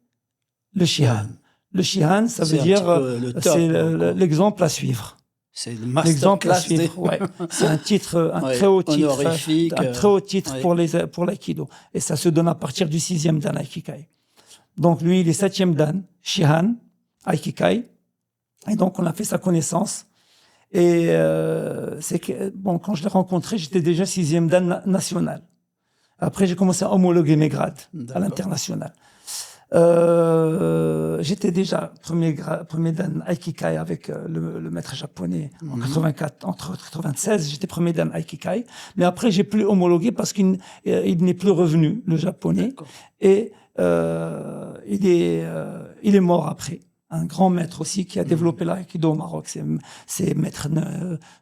[SPEAKER 2] le Shihan. Le Shihan, ça veut dire c'est l'exemple à suivre.
[SPEAKER 1] C'est le
[SPEAKER 2] l'exemple à
[SPEAKER 1] masterclass
[SPEAKER 2] suivre. Ouais. C'est un titre, un très haut titre,
[SPEAKER 1] honorifique,
[SPEAKER 2] un très haut titre pour l'aïkido. Et ça se donne à partir du 6e dan Aikikai. Donc lui, il est 7e dan Shihan Aikikai. Et donc on a fait sa connaissance. Et c'est que bon, quand je l'ai rencontré, j'étais déjà 6e dan national. Après, j'ai commencé à homologuer mes grades à l'international. J'étais déjà premier dan Aikikai avec le maître japonais en 84, entre 96, j'étais premier dan Aikikai. Mais après, j'ai plus homologué parce qu'il n'est plus revenu, le japonais. Et il est mort après. Un grand maître aussi qui a développé l'aïkido au Maroc, c'est maître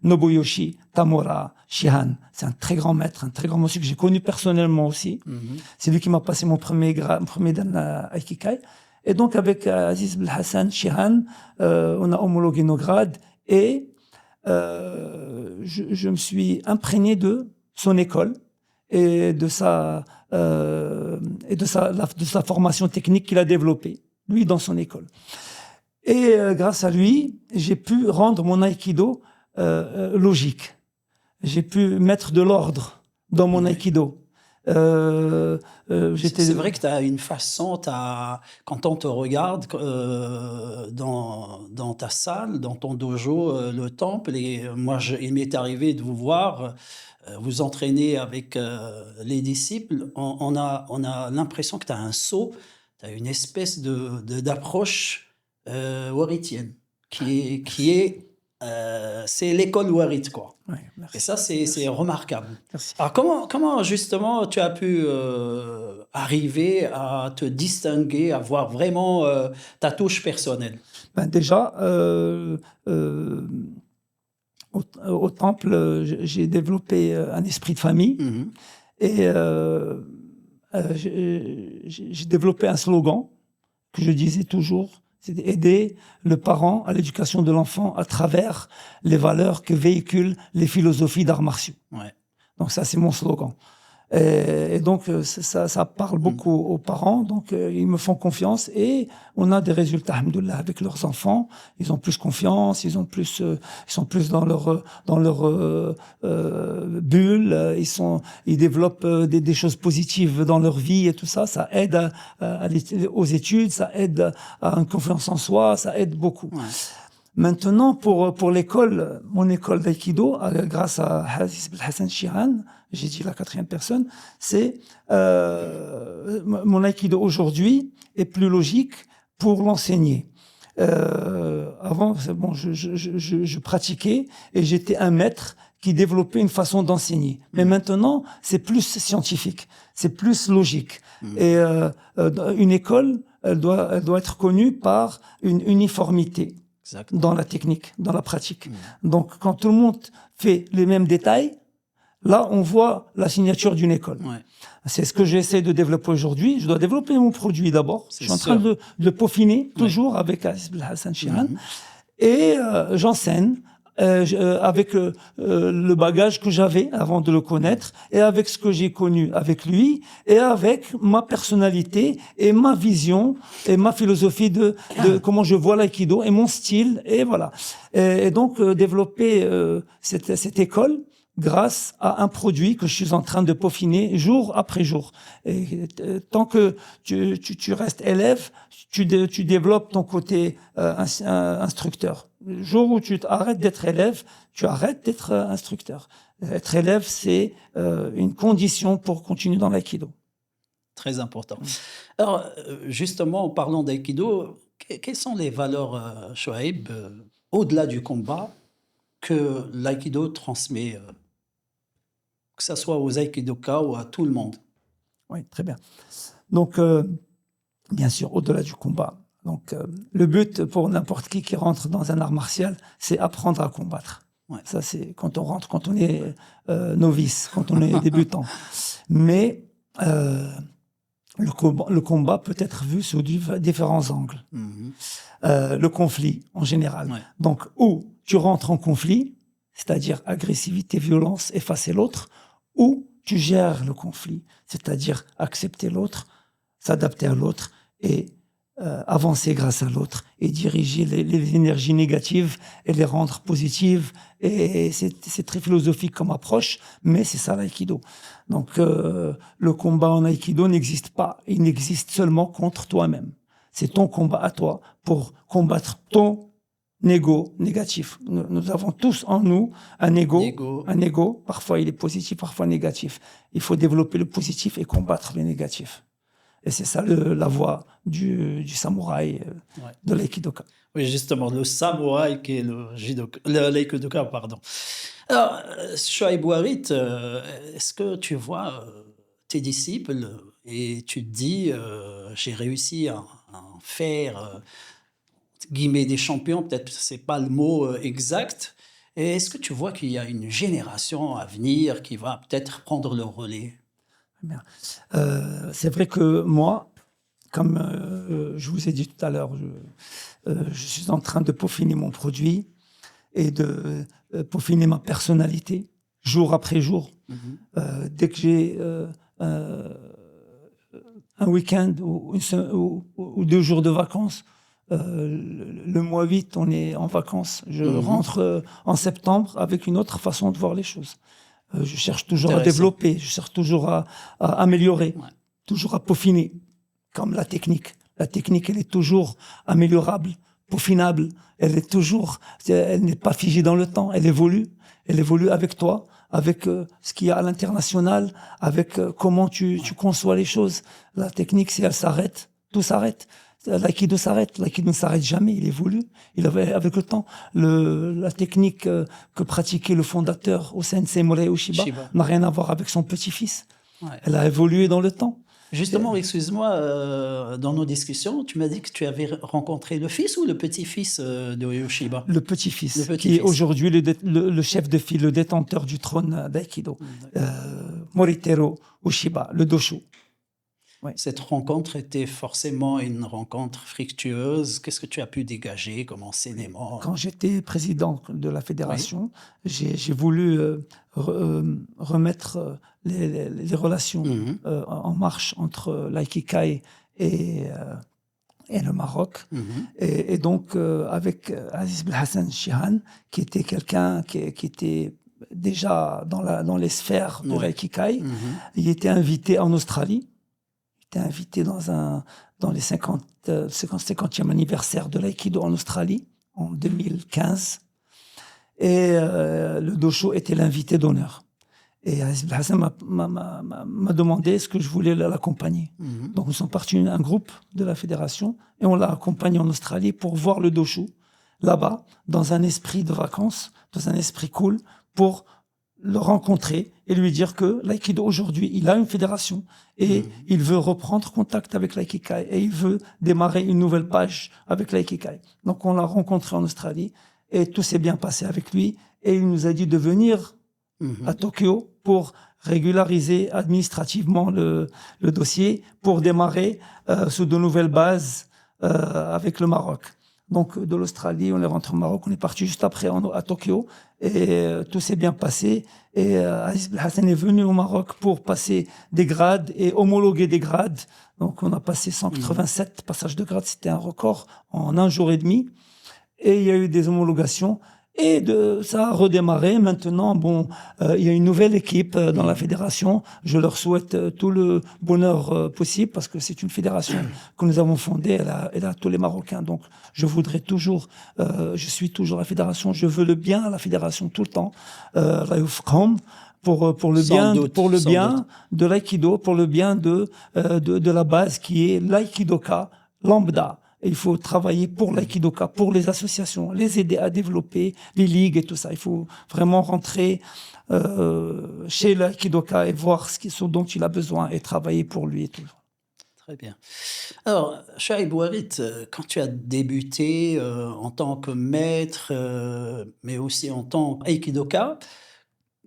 [SPEAKER 2] Nobuyoshi Tamura Shihan. C'est un très grand maître, un très grand monsieur que j'ai connu personnellement aussi. C'est lui qui m'a passé mon premier dan Aikikai. Et donc avec Aziz Belhassan Shihan, on a homologué nos grades et je me suis imprégné de son école et de sa formation technique qu'il a développée, lui dans son école. Et grâce à lui, j'ai pu rendre mon aïkido logique. J'ai pu mettre de l'ordre dans mon aïkido.
[SPEAKER 1] C'est vrai que tu as une façon, quand on te regarde dans ta salle, dans ton dojo, le temple, et moi, il m'est arrivé de vous voir vous entraîner avec les disciples, on a l'impression que tu as un saut, tu as une espèce d'approche waritienne, c'est l'école warite, quoi.
[SPEAKER 2] Ouais, merci.
[SPEAKER 1] Et ça, c'est remarquable.
[SPEAKER 2] Merci.
[SPEAKER 1] Alors, comment justement tu as pu arriver à te distinguer, à voir vraiment ta touche personnelle?
[SPEAKER 2] Ben déjà, au temple, j'ai développé un esprit de famille et j'ai développé un slogan que je disais toujours. C'est aider le parent à l'éducation de l'enfant à travers les valeurs que véhiculent les philosophies d'arts martiaux.
[SPEAKER 1] Ouais.
[SPEAKER 2] Donc ça, c'est mon slogan. Et donc, ça parle beaucoup aux parents. Donc, ils me font confiance et on a des résultats, alhamdoulilah, avec leurs enfants. Ils ont plus confiance, ils sont plus dans leur bulle. Ils développent des choses positives dans leur vie et tout ça. Ça aide aux études, ça aide à une confiance en soi, ça aide beaucoup.
[SPEAKER 1] Ouais.
[SPEAKER 2] Maintenant, pour l'école, mon école d'aïkido, grâce à Aziz Belhassan Shihan, j'ai dit la quatrième personne, c'est mon aïkido aujourd'hui est plus logique pour l'enseigner. Avant, bon, je pratiquais et j'étais un maître qui développait une façon d'enseigner. Mais maintenant, c'est plus scientifique, c'est plus logique. Et une école, elle doit être connue par une uniformité. Exactement. Dans la technique, dans la pratique. Donc, quand tout le monde fait les mêmes détails, là, on voit la signature d'une école. Ouais. C'est ce que j'essaie de développer aujourd'hui. Je dois développer mon produit d'abord. Je suis en train de le peaufiner, toujours avec Aziz Belhassan Shihan. Et j'enseigne avec le bagage que j'avais avant de le connaître et avec ce que j'ai connu avec lui et avec ma personnalité et ma vision et ma philosophie de comment je vois l'aïkido et mon style et voilà. Et donc développer cette école grâce à un produit que je suis en train de peaufiner jour après jour. Et tant que tu restes élève, tu développes ton côté instructeur. Le jour où tu arrêtes d'être élève, tu arrêtes d'être instructeur. Être élève, c'est une condition pour continuer dans l'aïkido.
[SPEAKER 1] Très important. Alors, justement, en parlant d'aïkido, quelles sont les valeurs, Chouaib, au-delà du combat, que l'aïkido transmet, que ça soit aux aïkidokas ou à tout le monde?
[SPEAKER 2] Oui, très bien. Donc, bien sûr, au-delà du combat. Donc, le but pour n'importe qui rentre dans un art martial, c'est apprendre à combattre.
[SPEAKER 1] Ouais.
[SPEAKER 2] Ça, c'est quand on rentre, quand on est novice, quand on est débutant. Mais le combat peut être vu sous différents angles.
[SPEAKER 1] Mhm.
[SPEAKER 2] Le conflit, en général.
[SPEAKER 1] Ouais.
[SPEAKER 2] Donc, où tu rentres en conflit, c'est-à-dire agressivité, violence, effacer l'autre, ou tu gères le conflit, c'est-à-dire accepter l'autre, s'adapter à l'autre et avancer grâce à l'autre et diriger les énergies négatives et les rendre positives. Et c'est très philosophique comme approche, mais c'est ça l'aïkido. Donc, le combat en aïkido n'existe pas. Il n'existe seulement contre toi-même. C'est ton combat à toi pour combattre ton ego négatif. Nous avons tous en nous un ego. Parfois, il est positif, parfois négatif. Il faut développer le positif et combattre le négatif. Et c'est ça la voie du samouraï,
[SPEAKER 1] Ouais.
[SPEAKER 2] de l'aïkidoka.
[SPEAKER 1] Oui, justement, le samouraï qui est l'aïkidoka, pardon. Alors, Chouaib Ouarit, est-ce que tu vois tes disciples et tu te dis, j'ai réussi à en faire, guillemets, des champions, peut-être c'est pas le mot exact. Et est-ce que tu vois qu'il y a une génération à venir qui va peut-être prendre le relais?
[SPEAKER 2] Bien. C'est vrai que moi, comme je vous ai dit tout à l'heure, je suis en train de peaufiner mon produit et de peaufiner ma personnalité jour après jour.
[SPEAKER 1] Mhm.
[SPEAKER 2] Dès que j'ai un week-end ou 2 jours de vacances, le mois 8, on est en vacances. Je
[SPEAKER 1] Mhm.
[SPEAKER 2] rentre en septembre avec une autre façon de voir les choses. Je cherche toujours à
[SPEAKER 1] Intéressant.
[SPEAKER 2] développer, je cherche toujours à améliorer,
[SPEAKER 1] Ouais.
[SPEAKER 2] toujours à peaufiner, comme la technique. La technique, elle est toujours améliorable, peaufinable. Elle n'est pas figée dans le temps. Elle évolue avec toi, avec ce qu'il y a à l'international, avec comment tu conçois les choses. La technique, si elle s'arrête, tout s'arrête. L'aïkido s'arrête. L'aïkido ne s'arrête jamais. Il évolue. Avec le temps. La technique que pratiquait le fondateur, au sensei Morei Ueshiba,
[SPEAKER 1] Shiba.
[SPEAKER 2] n'a rien à voir avec son petit-fils.
[SPEAKER 1] Ouais.
[SPEAKER 2] Elle a évolué dans le temps.
[SPEAKER 1] Justement, excuse-moi, dans nos discussions, tu m'as dit que tu avais rencontré le fils ou le petit-fils de Yoshiba?
[SPEAKER 2] Le petit-fils,
[SPEAKER 1] Le
[SPEAKER 2] qui est
[SPEAKER 1] petit-fils.
[SPEAKER 2] aujourd'hui le chef de file, le détenteur du trône d'Aïkido. Moriteru Ueshiba, le Doshu.
[SPEAKER 1] Cette rencontre était forcément une rencontre fructueuse. Qu'est-ce que tu as pu dégager comme enseignement?
[SPEAKER 2] Quand j'étais président de la fédération, j'ai voulu remettre les relations
[SPEAKER 1] Mhm.
[SPEAKER 2] en marche entre l'Aikikai et le Maroc.
[SPEAKER 1] Mhm.
[SPEAKER 2] Et donc, avec Aziz Belhassan Chihan, qui était quelqu'un qui était déjà dans les sphères de
[SPEAKER 1] Ouais.
[SPEAKER 2] l'Aikikai,
[SPEAKER 1] Mhm.
[SPEAKER 2] il était invité en Australie. Il était invité dans les 50e anniversaire de l'Aïkido en Australie, en 2015. Et le Dosho était l'invité d'honneur. Et Aziz Belhassan m'a demandé est-ce que je voulais l'accompagner.
[SPEAKER 1] Mhm.
[SPEAKER 2] Donc nous sommes partis un groupe de la fédération et on l'a accompagné en Australie pour voir le Doshu là-bas, dans un esprit de vacances, dans un esprit cool, pour le rencontrer et lui dire que l'aïkido aujourd'hui, il a une fédération et il veut reprendre contact avec l'aïkikai et il veut démarrer une nouvelle page avec l'aïkikai. Donc on l'a rencontré en Australie et tout s'est bien passé avec lui et il nous a dit de venir à Tokyo pour régulariser administrativement le dossier pour démarrer sous de nouvelles bases avec le Maroc. Donc de l'Australie, on est rentré au Maroc, on est parti juste après à Tokyo et tout s'est bien passé. Et Aziz Belhassan est venu au Maroc pour passer des grades et homologuer des grades. Donc on a passé 187 passages de grades, c'était un record en 1 jour et demi. Et il y a eu des homologations Et ça a redémarré. Maintenant, bon, il y a une nouvelle équipe dans la fédération. Je leur souhaite tout le bonheur possible parce que c'est une fédération que nous avons fondée. Elle a tous les Marocains. Donc, je voudrais toujours, je suis toujours la fédération. Je veux le bien à la fédération tout le temps. Allah yufqhum, pour le
[SPEAKER 1] Sans
[SPEAKER 2] bien,
[SPEAKER 1] doute,
[SPEAKER 2] pour le
[SPEAKER 1] sans
[SPEAKER 2] bien
[SPEAKER 1] doute.
[SPEAKER 2] de l'aïkido, pour le bien de la base qui est l'aïkidoka lambda. Et il faut travailler pour l'aïkidoka, pour les associations, les aider à développer les ligues et tout ça. Il faut vraiment rentrer chez l'aïkidoka et voir ce dont il a besoin et travailler pour lui et tout.
[SPEAKER 1] Très bien. Alors, Chaïb Ouarit, quand tu as débuté en tant que maître, mais aussi en tant qu'aïkidoka,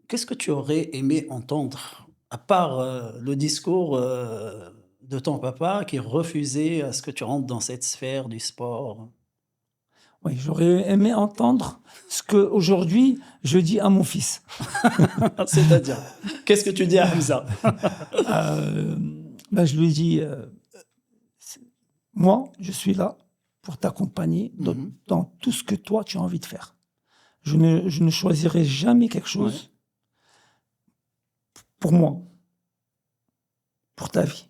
[SPEAKER 1] qu'est-ce que tu aurais aimé entendre, à part le discours de ton papa qui refusait à ce que tu rentres dans cette sphère du sport?
[SPEAKER 2] Oui, j'aurais aimé entendre ce que aujourd'hui je dis à mon fils.
[SPEAKER 1] C'est-à-dire, qu'est-ce que tu dis à Hamza?
[SPEAKER 2] Je lui dis, moi, je suis là pour t'accompagner dans tout ce que toi, tu as envie de faire. Je ne choisirai jamais quelque chose pour moi, pour ta vie.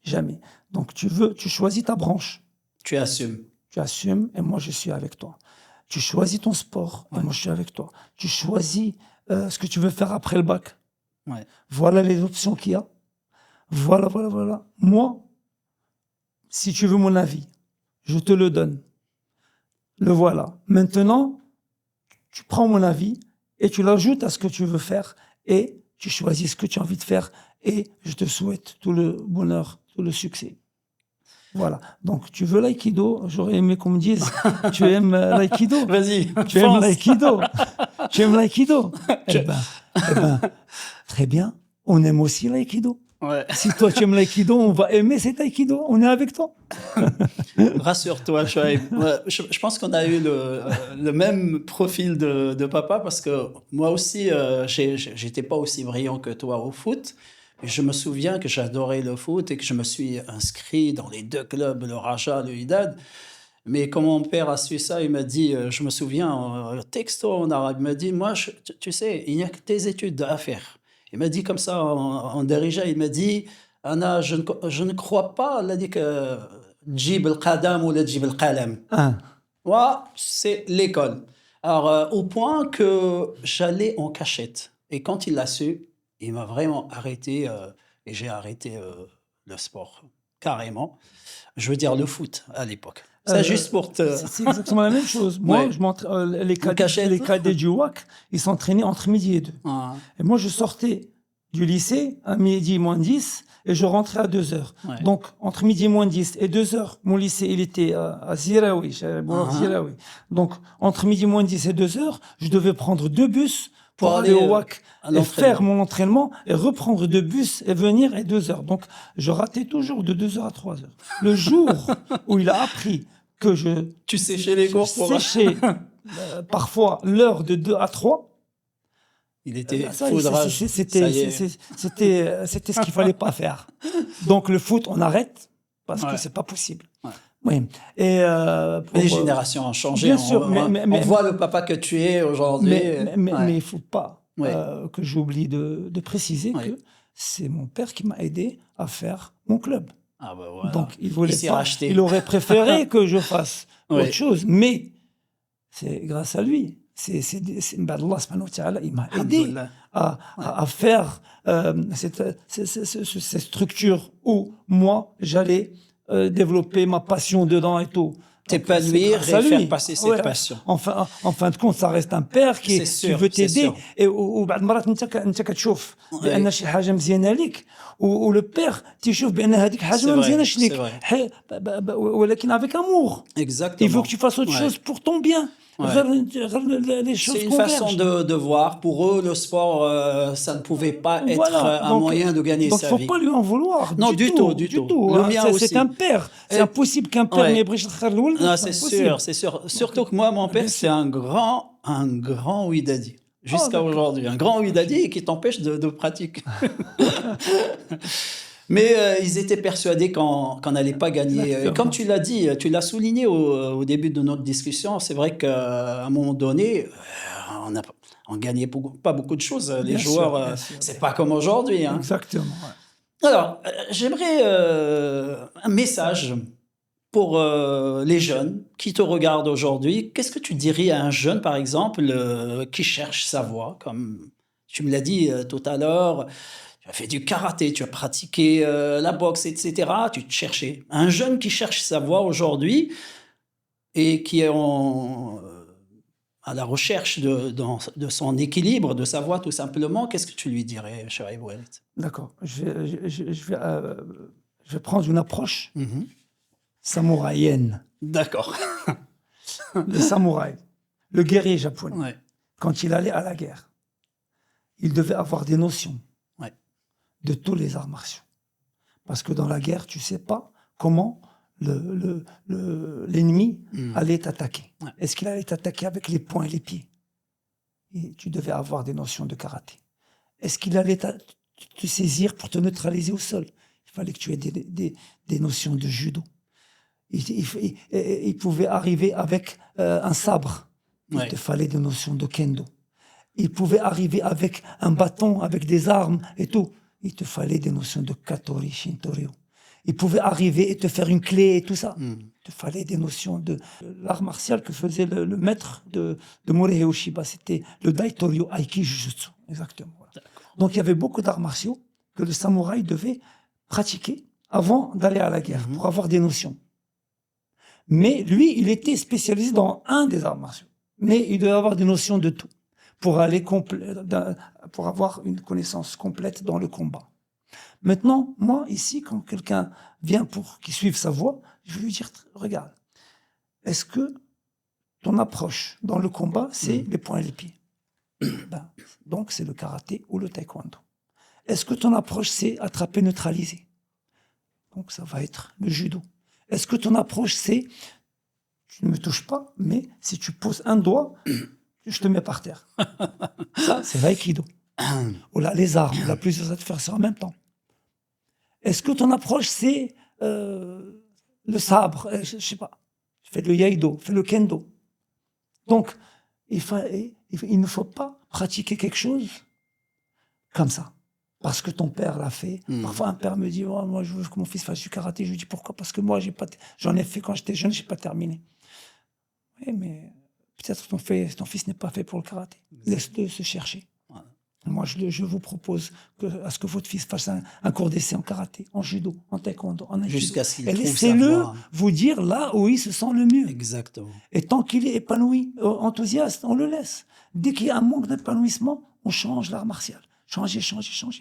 [SPEAKER 2] Jamais. Donc, tu choisis ta branche.
[SPEAKER 1] Tu assumes.
[SPEAKER 2] Tu assumes et moi, je suis avec toi. Tu choisis ton sport et moi, je suis avec toi. Tu choisis ce que tu veux faire après le bac.
[SPEAKER 1] Ouais.
[SPEAKER 2] Voilà les options qu'il y a. Voilà. Moi, si tu veux mon avis, je te le donne. Le voilà. Maintenant, tu prends mon avis et tu l'ajoutes à ce que tu veux faire et tu choisis ce que tu as envie de faire et je te souhaite tout le bonheur, tout le succès. Voilà. Donc, tu veux l'aïkido? J'aurais aimé qu'on me dise, tu aimes l'aïkido?
[SPEAKER 1] Vas-y,
[SPEAKER 2] Tu aimes
[SPEAKER 1] fonce.
[SPEAKER 2] l'aïkido? Tu aimes l'aïkido? Eh ben, très bien. On aime aussi l'aïkido.
[SPEAKER 1] Ouais.
[SPEAKER 2] Si toi tu aimes l'aïkido, on va aimer cet aïkido. On est avec toi.
[SPEAKER 1] Rassure-toi, Shoaib. Ouais, je pense qu'on a eu le même profil de papa parce que moi aussi, j'étais pas aussi brillant que toi au foot. Et je me souviens que j'adorais le foot et que je me suis inscrit dans les deux clubs, le Raja, le Wydad. Mais quand mon père a su ça, il m'a dit, je me souviens, texto en arabe, il m'a dit, moi, tu sais, il n'y a que tes études à faire. Il m'a dit comme ça en dirija, il m'a dit, Anna, je ne crois pas, il a dit que Djib al-Qadam ou le Djib al-Qalam.
[SPEAKER 2] Hein.
[SPEAKER 1] Moi, c'est l'école. Alors, au point que j'allais en cachette. Et quand il l'a su, il m'a vraiment arrêté et j'ai arrêté le sport, carrément. Je veux dire le foot à l'époque. C'est juste pour te...
[SPEAKER 2] C'est exactement la même chose. Moi,
[SPEAKER 1] Ouais.
[SPEAKER 2] je montre les
[SPEAKER 1] cachette.
[SPEAKER 2] cadets du WAC, ils s'entraînaient entre midi et 2.
[SPEAKER 1] Ah,
[SPEAKER 2] Et moi, je sortais du lycée à midi moins 10 et je rentrais à 2 heures.
[SPEAKER 1] ouais.
[SPEAKER 2] Donc, entre midi moins 10 et 2 heures, mon lycée, il était à Ziraoui, Ziraoui. Donc, entre midi moins 10 et 2 heures, je devais prendre 2 bus pour aller au WAC
[SPEAKER 1] à
[SPEAKER 2] et
[SPEAKER 1] l'entraînement.
[SPEAKER 2] faire mon entraînement et reprendre 2 bus et venir à 2 heures. Donc, je ratais toujours de 2 heures à 3 heures. Le jour où il a appris que
[SPEAKER 1] Tu séchais les cours pour...
[SPEAKER 2] séchais parfois l'heure de 2 à 3,
[SPEAKER 1] Il était
[SPEAKER 2] ça,
[SPEAKER 1] foudrage. Ça
[SPEAKER 2] c'était
[SPEAKER 1] y est.
[SPEAKER 2] ce qu'il fallait pas faire. Donc le foot, on arrête parce
[SPEAKER 1] Ouais.
[SPEAKER 2] que c'est pas possible.
[SPEAKER 1] Ouais.
[SPEAKER 2] Oui. Et
[SPEAKER 1] Les générations ont changé.
[SPEAKER 2] bien sûr,
[SPEAKER 1] On voit le papa que tu es aujourd'hui.
[SPEAKER 2] mais il faut pas
[SPEAKER 1] Ouais.
[SPEAKER 2] que j'oublie de préciser
[SPEAKER 1] Ouais.
[SPEAKER 2] que c'est mon père qui m'a aidé à faire mon club.
[SPEAKER 1] Ah bah voilà.
[SPEAKER 2] Donc il
[SPEAKER 1] s'est
[SPEAKER 2] pas,
[SPEAKER 1] racheté.
[SPEAKER 2] il aurait préféré que je fasse
[SPEAKER 1] Ouais.
[SPEAKER 2] autre chose, mais c'est grâce à lui. Allah subhanahu wa ta'ala, il m'a aidé
[SPEAKER 1] Alhamdoulilah.
[SPEAKER 2] à faire cette structure où moi j'allais développer ma passion dedans et tout.
[SPEAKER 1] T'épanouir
[SPEAKER 2] C'est grâce à
[SPEAKER 1] et faire
[SPEAKER 2] lui.
[SPEAKER 1] passer cette
[SPEAKER 2] Ouais.
[SPEAKER 1] passion.
[SPEAKER 2] En fin de compte, ça reste un père qui
[SPEAKER 1] C'est sûr,
[SPEAKER 2] veut
[SPEAKER 1] c'est
[SPEAKER 2] t'aider.
[SPEAKER 1] sûr.
[SPEAKER 2] Et وبعد مرات انت كتشوف
[SPEAKER 1] Ouais.
[SPEAKER 2] بان شي حاجه مزيانه ليك ولو بير تيشوف بان هذيك حاجه
[SPEAKER 1] C'est
[SPEAKER 2] ما
[SPEAKER 1] vrai,
[SPEAKER 2] مزيانش
[SPEAKER 1] c'est
[SPEAKER 2] ليك
[SPEAKER 1] vrai.
[SPEAKER 2] ولكن avec amour.
[SPEAKER 1] Exactement.
[SPEAKER 2] Il veut que tu fasses autre
[SPEAKER 1] Ouais.
[SPEAKER 2] chose pour ton bien.
[SPEAKER 1] Ouais.
[SPEAKER 2] Les choses
[SPEAKER 1] C'est une
[SPEAKER 2] convergent.
[SPEAKER 1] façon de voir. Pour eux, le sport, ça ne pouvait pas être
[SPEAKER 2] Voilà.
[SPEAKER 1] un
[SPEAKER 2] Donc-
[SPEAKER 1] moyen de gagner
[SPEAKER 2] Donc,
[SPEAKER 1] sa
[SPEAKER 2] faut
[SPEAKER 1] vie.
[SPEAKER 2] pas lui en vouloir.
[SPEAKER 1] Non, du tout. Le
[SPEAKER 2] hein.
[SPEAKER 1] mien
[SPEAKER 2] C'est
[SPEAKER 1] aussi.
[SPEAKER 2] un père. C'est
[SPEAKER 1] Et-
[SPEAKER 2] impossible qu'un père
[SPEAKER 1] Ouais.
[SPEAKER 2] n'ait يبغيش الخير لولده.
[SPEAKER 1] Non, c'est sûr, c'est sûr. Surtout que moi, mon père,
[SPEAKER 2] bien
[SPEAKER 1] c'est un grand Wydadi. Jusqu'à
[SPEAKER 2] d'accord.
[SPEAKER 1] aujourd'hui. Un grand Wydadi qui t'empêche de pratiquer. Mais ils étaient persuadés qu'on n'allait pas gagner. Et comme
[SPEAKER 2] Exactement.
[SPEAKER 1] tu l'as dit, tu l'as souligné au début de notre discussion, c'est vrai qu'à un moment donné, on a, on gagnait pas beaucoup de choses. Les joueurs,
[SPEAKER 2] Bien sûr,
[SPEAKER 1] c'est pas comme aujourd'hui, hein.
[SPEAKER 2] exactement.
[SPEAKER 1] Alors, j'aimerais un message pour les jeunes qui te regardent aujourd'hui. Qu'est-ce que tu dirais à un jeune, par exemple, qui cherche sa voie, comme tu me l'as dit tout à l'heure, tu as fait du karaté, tu as pratiqué la boxe, etc. Tu te cherchais. Un jeune qui cherche sa voie aujourd'hui et qui est à la recherche de son équilibre, de sa voie tout simplement, qu'est-ce que tu lui dirais, cher Ibrahim?
[SPEAKER 2] D'accord. Je vais prendre une approche samouraïenne.
[SPEAKER 1] D'accord.
[SPEAKER 2] Le samouraï, le guerrier japonais,
[SPEAKER 1] Ouais,
[SPEAKER 2] quand il allait à la guerre, il devait avoir des notions
[SPEAKER 1] ouais.
[SPEAKER 2] de tous les arts martiaux. Parce que dans la guerre, tu ne sais pas comment l'ennemi allait t'attaquer.
[SPEAKER 1] Ouais.
[SPEAKER 2] Est-ce qu'il allait t'attaquer avec les poings et les pieds? Et tu devais avoir des notions de karaté. Est-ce qu'il allait te saisir pour te neutraliser au sol? Il fallait que tu aies des notions de judo. Il pouvait arriver avec un sabre. Il
[SPEAKER 1] Ouais.
[SPEAKER 2] te fallait des notions de kendo. Il pouvait arriver avec un bâton, avec des armes et tout. Il te fallait des notions de katori, shintoryu. Il pouvait arriver et te faire une clé et tout ça. Il te fallait des notions de l'art martial que faisait le maître de Morihei Ueshiba. C'était le Daitoryu Aiki Jujutsu. Exactement. Voilà. Donc il y avait beaucoup d'arts martiaux que le samouraï devait pratiquer avant d'aller à la guerre pour avoir des notions. Mais lui, il était spécialisé dans un des arts martiaux. Mais il devait avoir des notions de tout pour pour avoir une connaissance complète dans le combat. Maintenant, moi, ici, quand quelqu'un vient pour qu'il suive sa voie, je vais lui dire, regarde, est-ce que ton approche dans le combat, c'est les poings et les pieds? Donc, c'est le karaté ou le taekwondo. Est-ce que ton approche, c'est attraper, neutraliser? Donc, ça va être le judo. Est-ce que ton approche, c'est, tu ne me touches pas, mais si tu poses un doigt, je te mets par terre. Ça, c'est l'aïkido. Ou là, les armes, la plusieurs adversaires en même temps. Est-ce que ton approche, c'est le sabre? Je sais pas. Fais le yaido, fais le kendo. Donc, il ne faut pas pratiquer quelque chose comme ça. Parce que ton père l'a fait. Parfois, un père me dit, oh, moi, je veux que mon fils fasse du karaté. Je lui dis, pourquoi? Parce que moi, j'en ai fait quand j'étais jeune, je n'ai pas terminé. Oui, mais peut-être que ton fils n'est pas fait pour le karaté. Laisse-le se chercher. Ouais. Moi, je vous propose à ce que votre fils fasse un cours d'essai en karaté, en judo, en taekwondo, en aikido.
[SPEAKER 1] Jusqu'à ce qu'il
[SPEAKER 2] et
[SPEAKER 1] trouve sa
[SPEAKER 2] laissez-le
[SPEAKER 1] voie.
[SPEAKER 2] vous dire là où il se sent le mieux.
[SPEAKER 1] Exactement.
[SPEAKER 2] Et tant qu'il est épanoui, enthousiaste, on le laisse. Dès qu'il y a un manque d'épanouissement, on change l'art martial. Changer.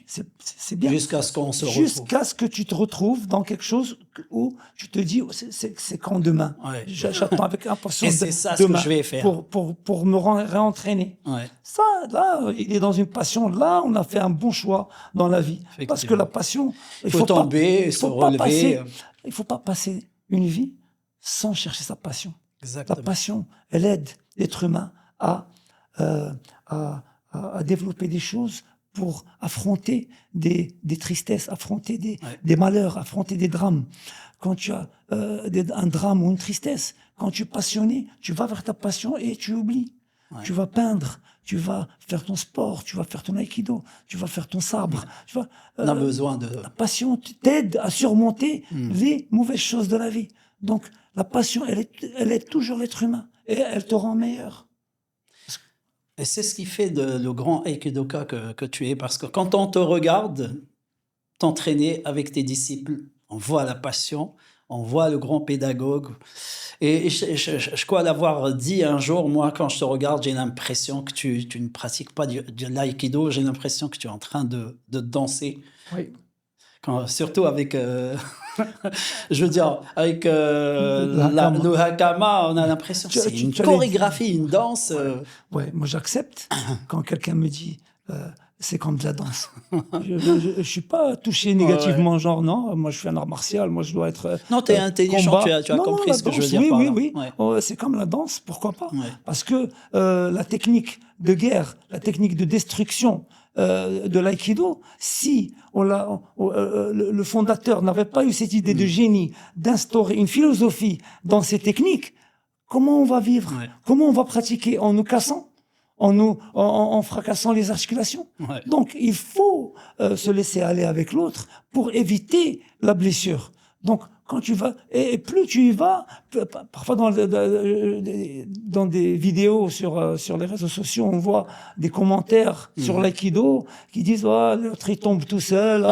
[SPEAKER 2] C'est bien.
[SPEAKER 1] Jusqu'à ce qu'on se retrouve.
[SPEAKER 2] Jusqu'à ce que tu te retrouves dans quelque chose où tu te dis, c'est quand demain.
[SPEAKER 1] Ouais.
[SPEAKER 2] J'attends avec impatience.
[SPEAKER 1] Et c'est ça ce que je vais faire.
[SPEAKER 2] Pour me réentraîner.
[SPEAKER 1] Ouais.
[SPEAKER 2] Ça, là, il est dans une passion. Là, on a fait un bon choix dans la vie. Parce que la passion,
[SPEAKER 1] il faut tomber, se relever.
[SPEAKER 2] Il ne faut pas passer une vie sans chercher sa passion.
[SPEAKER 1] Exactement.
[SPEAKER 2] La passion, elle aide l'être humain à développer des choses pour affronter des tristesses, affronter des malheurs, affronter des drames. Quand tu as un drame ou une tristesse, quand tu es passionné, tu vas vers ta passion et tu oublies. Ouais. Tu vas peindre, tu vas faire ton sport, tu vas faire ton aïkido, tu vas faire ton sabre. Tu vas,
[SPEAKER 1] on a besoin de...
[SPEAKER 2] La passion t'aide à surmonter les mauvaises choses de la vie. Donc, la passion, elle aide toujours l'être humain et elle te rend meilleur.
[SPEAKER 1] Et c'est ce qui fait le grand aikidoka que tu es, parce que quand on te regarde t'entraîner avec tes disciples, on voit la passion, on voit le grand pédagogue. Et je crois l'avoir dit un jour, moi, quand je te regarde, j'ai l'impression que tu ne pratiques pas de l'aïkido, j'ai l'impression que tu es en train de danser.
[SPEAKER 2] Oui.
[SPEAKER 1] Surtout avec, je veux dire, avec le hakama, on a l'impression que c'est une chorégraphie, une danse.
[SPEAKER 2] Ouais, moi j'accepte quand quelqu'un me dit c'est comme de la danse. Je suis pas touché négativement, genre non, moi je fais un art martial, moi je dois être.
[SPEAKER 1] Non, tu es intelligent, tu as compris ce que je veux dire.
[SPEAKER 2] Oui. Ouais. C'est comme la danse, pourquoi pas? Ouais. Parce que la technique de guerre, la technique de destruction, de l'aïkido, si le fondateur n'avait pas eu cette idée de génie d'instaurer une philosophie dans ces techniques, comment on va vivre?
[SPEAKER 1] Ouais.
[SPEAKER 2] Comment on va pratiquer? En nous cassant? En fracassant les articulations?
[SPEAKER 1] Ouais.
[SPEAKER 2] Donc, il faut se laisser aller avec l'autre pour éviter la blessure. Donc, quand tu vas, et plus tu y vas, parfois dans des vidéos sur les réseaux sociaux, on voit des commentaires sur l'aïkido qui disent, oh, l'autre il tombe tout seul,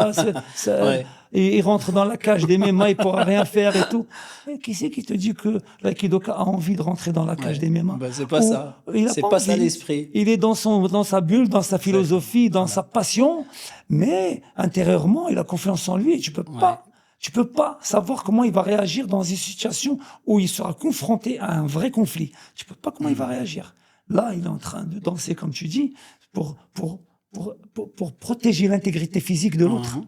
[SPEAKER 1] Ouais.
[SPEAKER 2] et il rentre dans la cage des MMA, il pourra rien faire et tout. Et qui c'est qui te dit que l'aïkidoka a envie de rentrer dans la cage des MMA?
[SPEAKER 1] Ben, c'est pas
[SPEAKER 2] Ou
[SPEAKER 1] ça.
[SPEAKER 2] il a
[SPEAKER 1] C'est
[SPEAKER 2] pas
[SPEAKER 1] pas ça
[SPEAKER 2] envie.
[SPEAKER 1] l'esprit.
[SPEAKER 2] Il est dans sa bulle, dans sa philosophie, dans sa passion, mais intérieurement, il a confiance en lui et tu peux pas savoir comment il va réagir dans une situation où il sera confronté à un vrai conflit. Tu peux pas comment il va réagir. Là, il est en train de danser, comme tu dis, pour protéger l'intégrité physique de l'autre.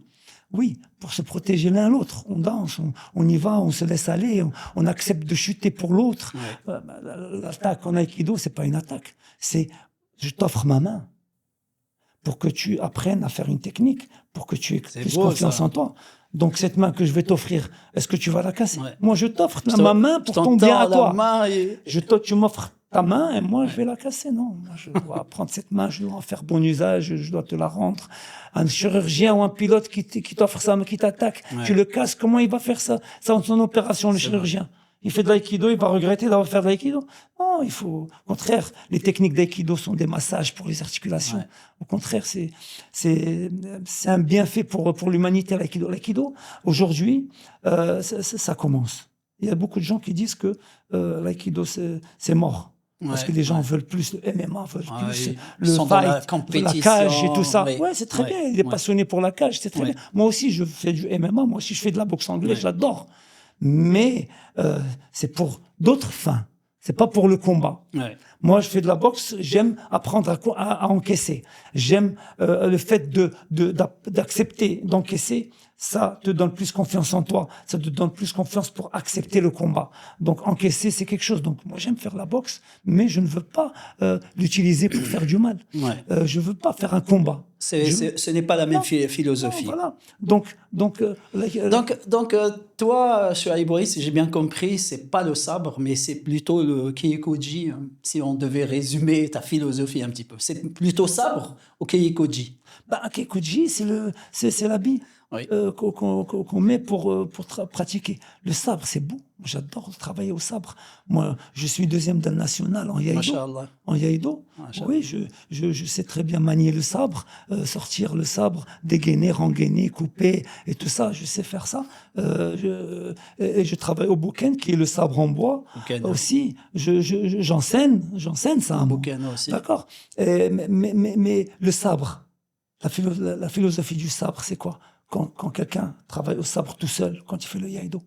[SPEAKER 2] Oui, pour se protéger l'un l'autre. On danse, on y va, on se laisse aller, on accepte de chuter pour l'autre.
[SPEAKER 1] Ouais.
[SPEAKER 2] L'attaque en aïkido, c'est pas une attaque. C'est, je t'offre ma main pour que tu apprennes à faire une technique, pour que tu aies plus
[SPEAKER 1] beau,
[SPEAKER 2] confiance
[SPEAKER 1] ça.
[SPEAKER 2] en toi. Donc, cette main que je vais t'offrir, est-ce que tu vas la casser?
[SPEAKER 1] Ouais.
[SPEAKER 2] Moi, je t'offre ma main pour ton bien à toi. Tu m'offres ta main et moi, je vais la casser. Non, moi, je dois prendre cette main, je dois en faire bon usage, je dois te la rendre. Un chirurgien ou un pilote qui t'offre sa main, qui t'attaque, tu le casses, comment il va faire ça? Ça, en son opération, le chirurgien. Il fait de l'aïkido, il va regretter d'avoir fait de l'aïkido? Non, il faut, au contraire, les techniques d'aïkido sont des massages pour les articulations.
[SPEAKER 1] Ouais.
[SPEAKER 2] Au contraire, c'est un bienfait pour l'humanité, l'aïkido. L'aïkido, aujourd'hui, ça commence. Il y a beaucoup de gens qui disent que l'aïkido, c'est mort. Parce que les gens veulent plus le MMA, veulent plus le fight, la cage et tout ça. Ouais, c'est très bien. Il est passionné pour la cage, c'est très bien. Moi aussi, je fais du MMA. Moi aussi, je fais de la boxe anglaise, j'adore. Mais c'est pour d'autres fins. C'est pas pour le combat.
[SPEAKER 1] Ouais.
[SPEAKER 2] Moi, je fais de la boxe. J'aime apprendre à encaisser. J'aime le fait d'accepter, d'encaisser. Ça te donne plus confiance en toi. Ça te donne plus confiance pour accepter le combat. Donc, encaisser, c'est quelque chose. Donc, moi, j'aime faire la boxe, mais je ne veux pas l'utiliser pour faire du mal.
[SPEAKER 1] Ouais.
[SPEAKER 2] Je veux pas faire un combat.
[SPEAKER 1] Ce n'est pas la même philosophie.
[SPEAKER 2] Non, voilà. Donc,
[SPEAKER 1] toi, Chouaib Boris, si j'ai bien compris, c'est pas le sabre, mais c'est plutôt le Kyokuji. Si on devait résumer ta philosophie un petit peu, c'est plutôt sabre ou Kyokuji?
[SPEAKER 2] Kyokuji, c'est l'habit qu'on met pour pratiquer. Le sabre, c'est beau. J'adore travailler au sabre. Moi, je suis deuxième dan national en Yaïdo.
[SPEAKER 1] Masha'Allah.
[SPEAKER 2] En Yaïdo. Oui, je sais très bien manier le sabre, sortir le sabre, dégainer, rengainer, couper et tout ça. Je sais faire ça. Et je travaille au Bouken, qui est le sabre en bois. Aussi, j'enseigne ça.
[SPEAKER 1] Un Bouken aussi.
[SPEAKER 2] D'accord. Mais le sabre, la philosophie du sabre, c'est quoi? Quand quelqu'un travaille au sabre tout seul, quand il fait le Yaïdo,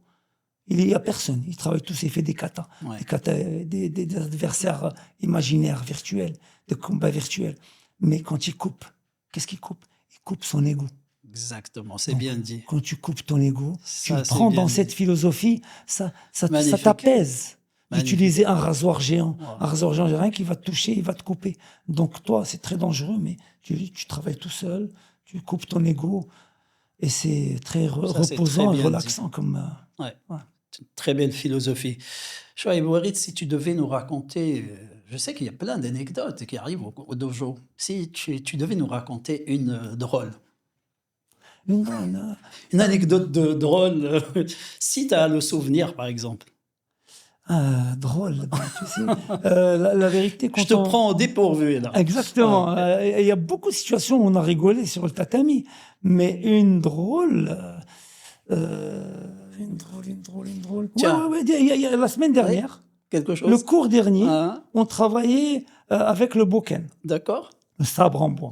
[SPEAKER 2] il n'y a personne. Il travaille tout seul, il fait des katas. Des katas, des adversaires imaginaires, virtuels, des combats virtuels. Mais quand il coupe, qu'est-ce qu'il coupe? Il coupe son ego.
[SPEAKER 1] Exactement, c'est bien dit.
[SPEAKER 2] Quand tu coupes ton ego, tu
[SPEAKER 1] Ça,
[SPEAKER 2] le prends dans
[SPEAKER 1] dit.
[SPEAKER 2] cette philosophie, ça
[SPEAKER 1] Magnifique.
[SPEAKER 2] t'apaise.
[SPEAKER 1] Magnifique.
[SPEAKER 2] D'utiliser un rasoir géant.
[SPEAKER 1] Wow.
[SPEAKER 2] Un rasoir géant, rien qui va te toucher, il va te couper. Donc toi, c'est très dangereux, mais tu travailles tout seul, tu coupes ton ego, et c'est très reposant et relaxant comme...
[SPEAKER 1] Ouais. C'est une très belle philosophie. Chouaib Boris, si tu devais nous raconter, je sais qu'il y a plein d'anecdotes qui arrivent au dojo. Si tu devais nous raconter une drôle. Une anecdote drôle, si tu as le souvenir, par exemple.
[SPEAKER 2] Drôle. Tu sais, la vérité...
[SPEAKER 1] Je te prends au dépourvu, là.
[SPEAKER 2] Exactement. Il y a beaucoup de situations où on a rigolé sur le tatami, mais une drôle... Une drôle.
[SPEAKER 1] Tiens.
[SPEAKER 2] Ouais, il y a la semaine dernière,
[SPEAKER 1] Quelque chose.
[SPEAKER 2] le cours dernier,
[SPEAKER 1] Ah,
[SPEAKER 2] on travaillait avec le boken,
[SPEAKER 1] d'accord.
[SPEAKER 2] le sabre en bois.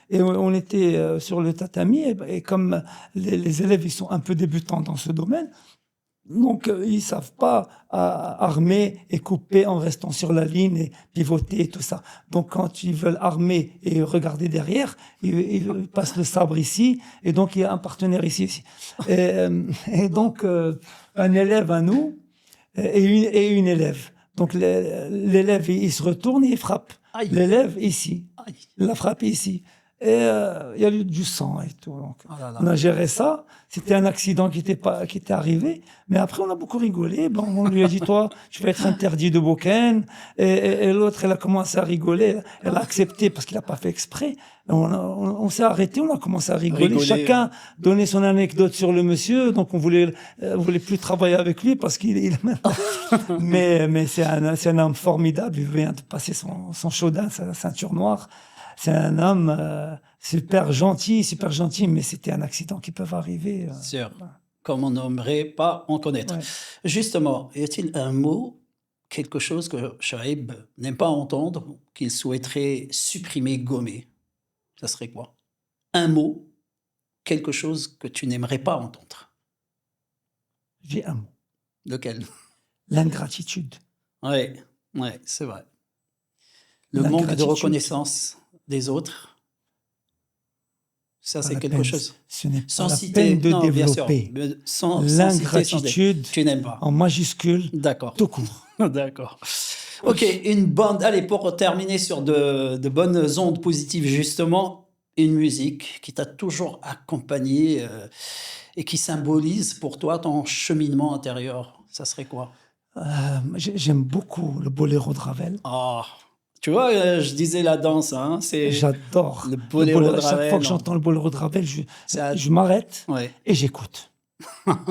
[SPEAKER 2] Et on était sur le tatami, et comme les élèves ils sont un peu débutants dans ce domaine, donc ils savent pas armer et couper en restant sur la ligne et pivoter et tout ça. Donc quand ils veulent armer et regarder derrière, ils passent le sabre ici, et donc il y a un partenaire ici. Et donc un élève à nous et une élève. Donc l'élève il se retourne et il frappe.
[SPEAKER 1] Aïe.
[SPEAKER 2] L'élève ici,
[SPEAKER 1] Aïe.
[SPEAKER 2] il l'a frappé ici. Et il y a eu du sang et tout. Donc,
[SPEAKER 1] Oh là là.
[SPEAKER 2] on a géré ça. C'était un accident qui était arrivé. Mais après, on a beaucoup rigolé. Bon, on lui a dit, toi, tu vas être interdit de Boken. Et l'autre, elle a commencé à rigoler. Elle a accepté parce qu'il n'a pas fait exprès. On s'est arrêté, on a commencé à rigoler. Chacun donnait son anecdote sur le monsieur. Donc, on voulait plus travailler avec lui parce mais c'est un homme formidable. Il vient de passer son chaudin, sa ceinture noire. C'est un homme super gentil, mais c'était un accident qui peut arriver.
[SPEAKER 1] Sûr. Comme on n'aimerait pas en connaître.
[SPEAKER 2] Ouais.
[SPEAKER 1] Justement, y a-t-il un mot, quelque chose que Chouaib n'aime pas entendre, qu'il souhaiterait supprimer, gommer? Ça serait quoi? Un mot, quelque chose que tu n'aimerais pas entendre.
[SPEAKER 2] J'ai un mot.
[SPEAKER 1] Lequel?
[SPEAKER 2] L'ingratitude.
[SPEAKER 1] Oui, c'est vrai. Le manque de
[SPEAKER 2] L'ingratitude.
[SPEAKER 1] reconnaissance des autres, ça
[SPEAKER 2] Pas
[SPEAKER 1] c'est
[SPEAKER 2] la
[SPEAKER 1] quelque
[SPEAKER 2] peine.
[SPEAKER 1] chose.
[SPEAKER 2] Ce n'est pas
[SPEAKER 1] Sans
[SPEAKER 2] la
[SPEAKER 1] citer,
[SPEAKER 2] peine de
[SPEAKER 1] non, bien sûr,
[SPEAKER 2] développer.
[SPEAKER 1] mais sans citer, sans
[SPEAKER 2] L'ingratitude
[SPEAKER 1] tu n'aimes pas.
[SPEAKER 2] en majuscule,
[SPEAKER 1] D'accord.
[SPEAKER 2] tout court.
[SPEAKER 1] D'accord. Ok, une bande. Allez, pour terminer sur de bonnes ondes positives, justement, une musique qui t'a toujours accompagné et qui symbolise pour toi ton cheminement intérieur. Ça serait quoi?
[SPEAKER 2] J'aime beaucoup le boléro de Ravel.
[SPEAKER 1] Ah, tu vois, je disais la danse, hein, c'est
[SPEAKER 2] J'adore
[SPEAKER 1] le boléro de
[SPEAKER 2] Chaque fois
[SPEAKER 1] Ravel.
[SPEAKER 2] que j'entends le boléro de Ravel,
[SPEAKER 1] Ça-
[SPEAKER 2] je m'arrête
[SPEAKER 1] Ouais.
[SPEAKER 2] et j'écoute.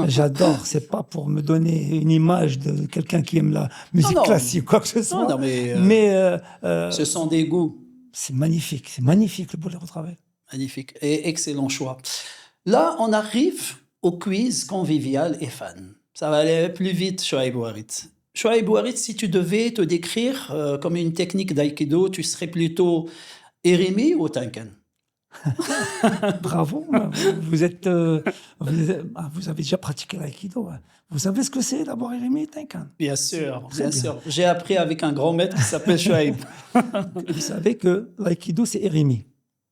[SPEAKER 2] J'adore. C'est pas pour me donner une image de quelqu'un qui aime la musique
[SPEAKER 1] Non.
[SPEAKER 2] classique ou quoi que ce soit.
[SPEAKER 1] Non, mais
[SPEAKER 2] Mais
[SPEAKER 1] ce sont des goûts.
[SPEAKER 2] c'est magnifique le boléro de Ravel.
[SPEAKER 1] Magnifique et excellent choix. Là, on arrive au quiz convivial et fan. Ça va aller plus vite, Chouaib Ouarit. Chouaib Ouarit, si tu devais te décrire comme une technique d'aïkido, tu serais plutôt Erimi ou Tankan?
[SPEAKER 2] Bravo. Vous avez déjà pratiqué l'aïkido. Hein. Vous savez ce que c'est d'abord Jérémy Tinkan?
[SPEAKER 1] Bien sûr,
[SPEAKER 2] Très
[SPEAKER 1] bien
[SPEAKER 2] bien.
[SPEAKER 1] sûr. J'ai appris avec un grand maître qui s'appelle Chouaib.
[SPEAKER 2] Vous savez que l'aïkido, c'est Erimi.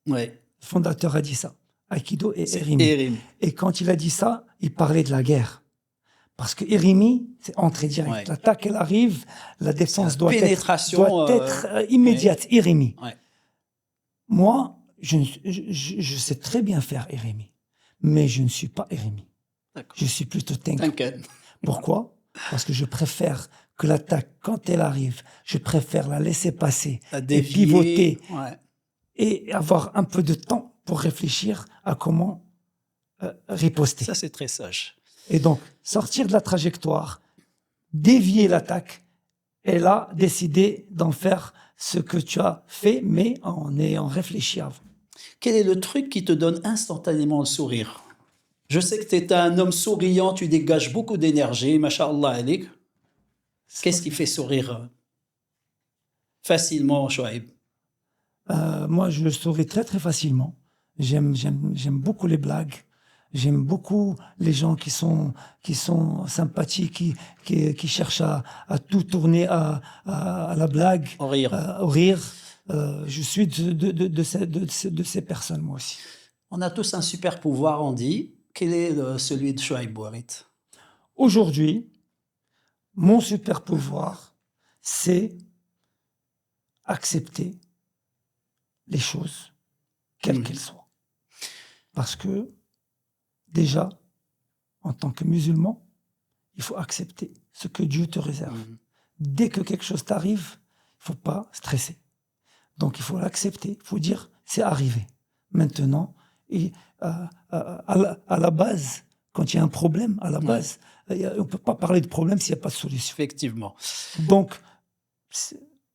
[SPEAKER 1] Oui,
[SPEAKER 2] Le fondateur a dit ça. Aikido et Erimi.
[SPEAKER 1] Erimi.
[SPEAKER 2] Et quand il a dit ça, il parlait de la guerre. Parce que Erimi, c'est entrée directe.
[SPEAKER 1] Ouais.
[SPEAKER 2] L'attaque, elle arrive, la défense doit
[SPEAKER 1] pénétration,
[SPEAKER 2] être immédiate. Erimi.
[SPEAKER 1] Ouais.
[SPEAKER 2] Moi, je sais très bien faire Erimi. Mais je ne suis pas Erimi.
[SPEAKER 1] D'accord.
[SPEAKER 2] Je suis plutôt Tenkan.
[SPEAKER 1] Tankan.
[SPEAKER 2] Pourquoi? Parce que je préfère que l'attaque, quand elle arrive, je préfère la laisser passer
[SPEAKER 1] À
[SPEAKER 2] et
[SPEAKER 1] dévier.
[SPEAKER 2] pivoter
[SPEAKER 1] Ouais.
[SPEAKER 2] et avoir un peu de temps pour réfléchir à comment riposter.
[SPEAKER 1] Ça, c'est très sage.
[SPEAKER 2] Et donc, sortir de la trajectoire, dévier l'attaque, et là, décider d'en faire ce que tu as fait, mais en ayant réfléchi avant.
[SPEAKER 1] Quel est le truc qui te donne instantanément le sourire? Je sais que tu es un homme souriant, tu dégages beaucoup d'énergie, masha'Allah alik. Qu'est-ce qui fait sourire facilement, Chouaib?
[SPEAKER 2] Moi, je souris très, très facilement. J'aime beaucoup les blagues. J'aime beaucoup les gens qui sont sympathiques, qui cherchent à tout tourner à la blague,
[SPEAKER 1] Au rire.
[SPEAKER 2] au rire. Je suis de ces personnes, moi aussi.
[SPEAKER 1] On a tous un super pouvoir, on dit. Quel est celui de Chouaib Ouarit?
[SPEAKER 2] Aujourd'hui, mon super pouvoir, c'est accepter les choses, quelles qu'elles soient. Parce que, déjà, en tant que musulman, il faut accepter ce que Dieu te réserve. Dès que quelque chose t'arrive, il ne faut pas stresser. Donc, il faut l'accepter, il faut dire, c'est arrivé. Maintenant, et, à la base, quand il y a un problème, à la base, on ne peut pas parler de problème s'il n'y a pas de solution.
[SPEAKER 1] Effectivement.
[SPEAKER 2] Donc,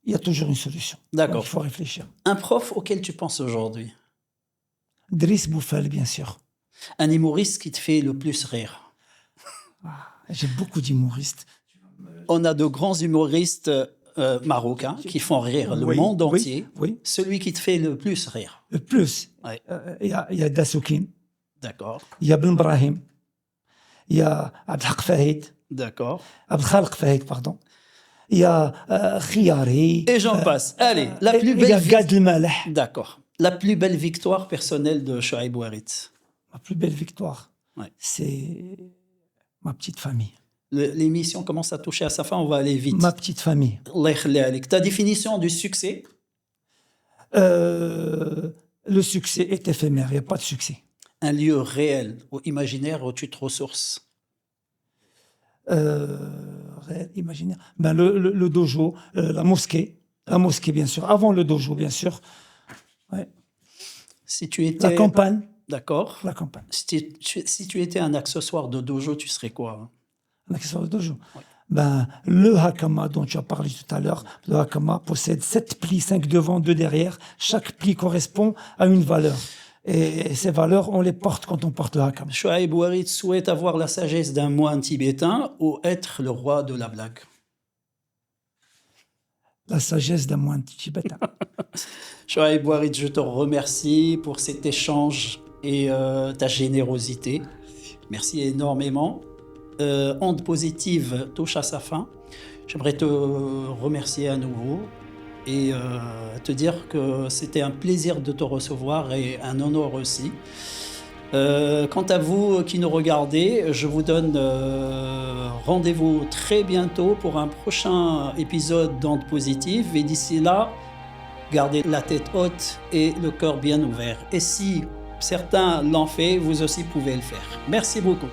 [SPEAKER 2] il y a toujours une solution.
[SPEAKER 1] D'accord.
[SPEAKER 2] Donc, il faut réfléchir.
[SPEAKER 1] Un prof auquel tu penses aujourd'hui?
[SPEAKER 2] Driss Bouffal, bien sûr.
[SPEAKER 1] Un humoriste qui te fait le plus rire?
[SPEAKER 2] J'ai beaucoup d'humoristes.
[SPEAKER 1] On a de grands humoristes marocains qui font rire le monde entier.
[SPEAKER 2] Oui.
[SPEAKER 1] Celui qui te fait le plus rire?
[SPEAKER 2] Le plus,
[SPEAKER 1] Ouais.
[SPEAKER 2] il y a Dassoukin,
[SPEAKER 1] D'accord.
[SPEAKER 2] il y a Ben Brahim, il y a Abdelhak Fahid,
[SPEAKER 1] D'accord.
[SPEAKER 2] Abdelkhalq Fahid, pardon. Il y a Khiyari.
[SPEAKER 1] Et j'en passe. Allez, la plus
[SPEAKER 2] il y a
[SPEAKER 1] belle
[SPEAKER 2] Gad El-Maleh.
[SPEAKER 1] D'accord. La plus belle victoire personnelle de Chouaib Ouarit?
[SPEAKER 2] Ma plus belle victoire,
[SPEAKER 1] Ouais.
[SPEAKER 2] c'est ma petite famille.
[SPEAKER 1] L'émission commence à toucher à sa fin, on va aller vite.
[SPEAKER 2] Ma petite famille.
[SPEAKER 1] Allah yakhli alik. Ta définition du succès?
[SPEAKER 2] Le succès est éphémère, il n'y a pas de succès.
[SPEAKER 1] Un lieu réel ou imaginaire où tu te ressources.
[SPEAKER 2] Réel, imaginaire. Ben, le dojo, la mosquée. La mosquée, bien sûr. Avant le dojo, bien sûr. Ouais.
[SPEAKER 1] Si tu
[SPEAKER 2] La
[SPEAKER 1] étais...
[SPEAKER 2] campagne.
[SPEAKER 1] D'accord.
[SPEAKER 2] La campagne.
[SPEAKER 1] Si tu étais un accessoire de dojo, tu serais quoi?
[SPEAKER 2] Un accessoire de dojo.
[SPEAKER 1] Oui.
[SPEAKER 2] Ben, le hakama dont tu as parlé tout à l'heure, le hakama possède 7 plis, 5 devant, 2 derrière. Chaque pli correspond à une valeur. Et ces valeurs, on les porte quand on porte le hakama.
[SPEAKER 1] Chouaib Ouarid souhaite avoir la sagesse d'un moine tibétain ou être le roi de la blague.
[SPEAKER 2] La sagesse d'un moine tibétain.
[SPEAKER 1] Chouaib Ouarid, je te remercie pour cet échange et ta générosité. Merci énormément. Onde Positive touche à sa fin. J'aimerais te remercier à nouveau et te dire que c'était un plaisir de te recevoir et un honneur aussi. Quant à vous qui nous regardez, je vous donne rendez-vous très bientôt pour un prochain épisode d'Onde Positive. Et d'ici là, gardez la tête haute et le cœur bien ouvert. Et si certains l'ont fait, vous aussi pouvez le faire. Merci beaucoup.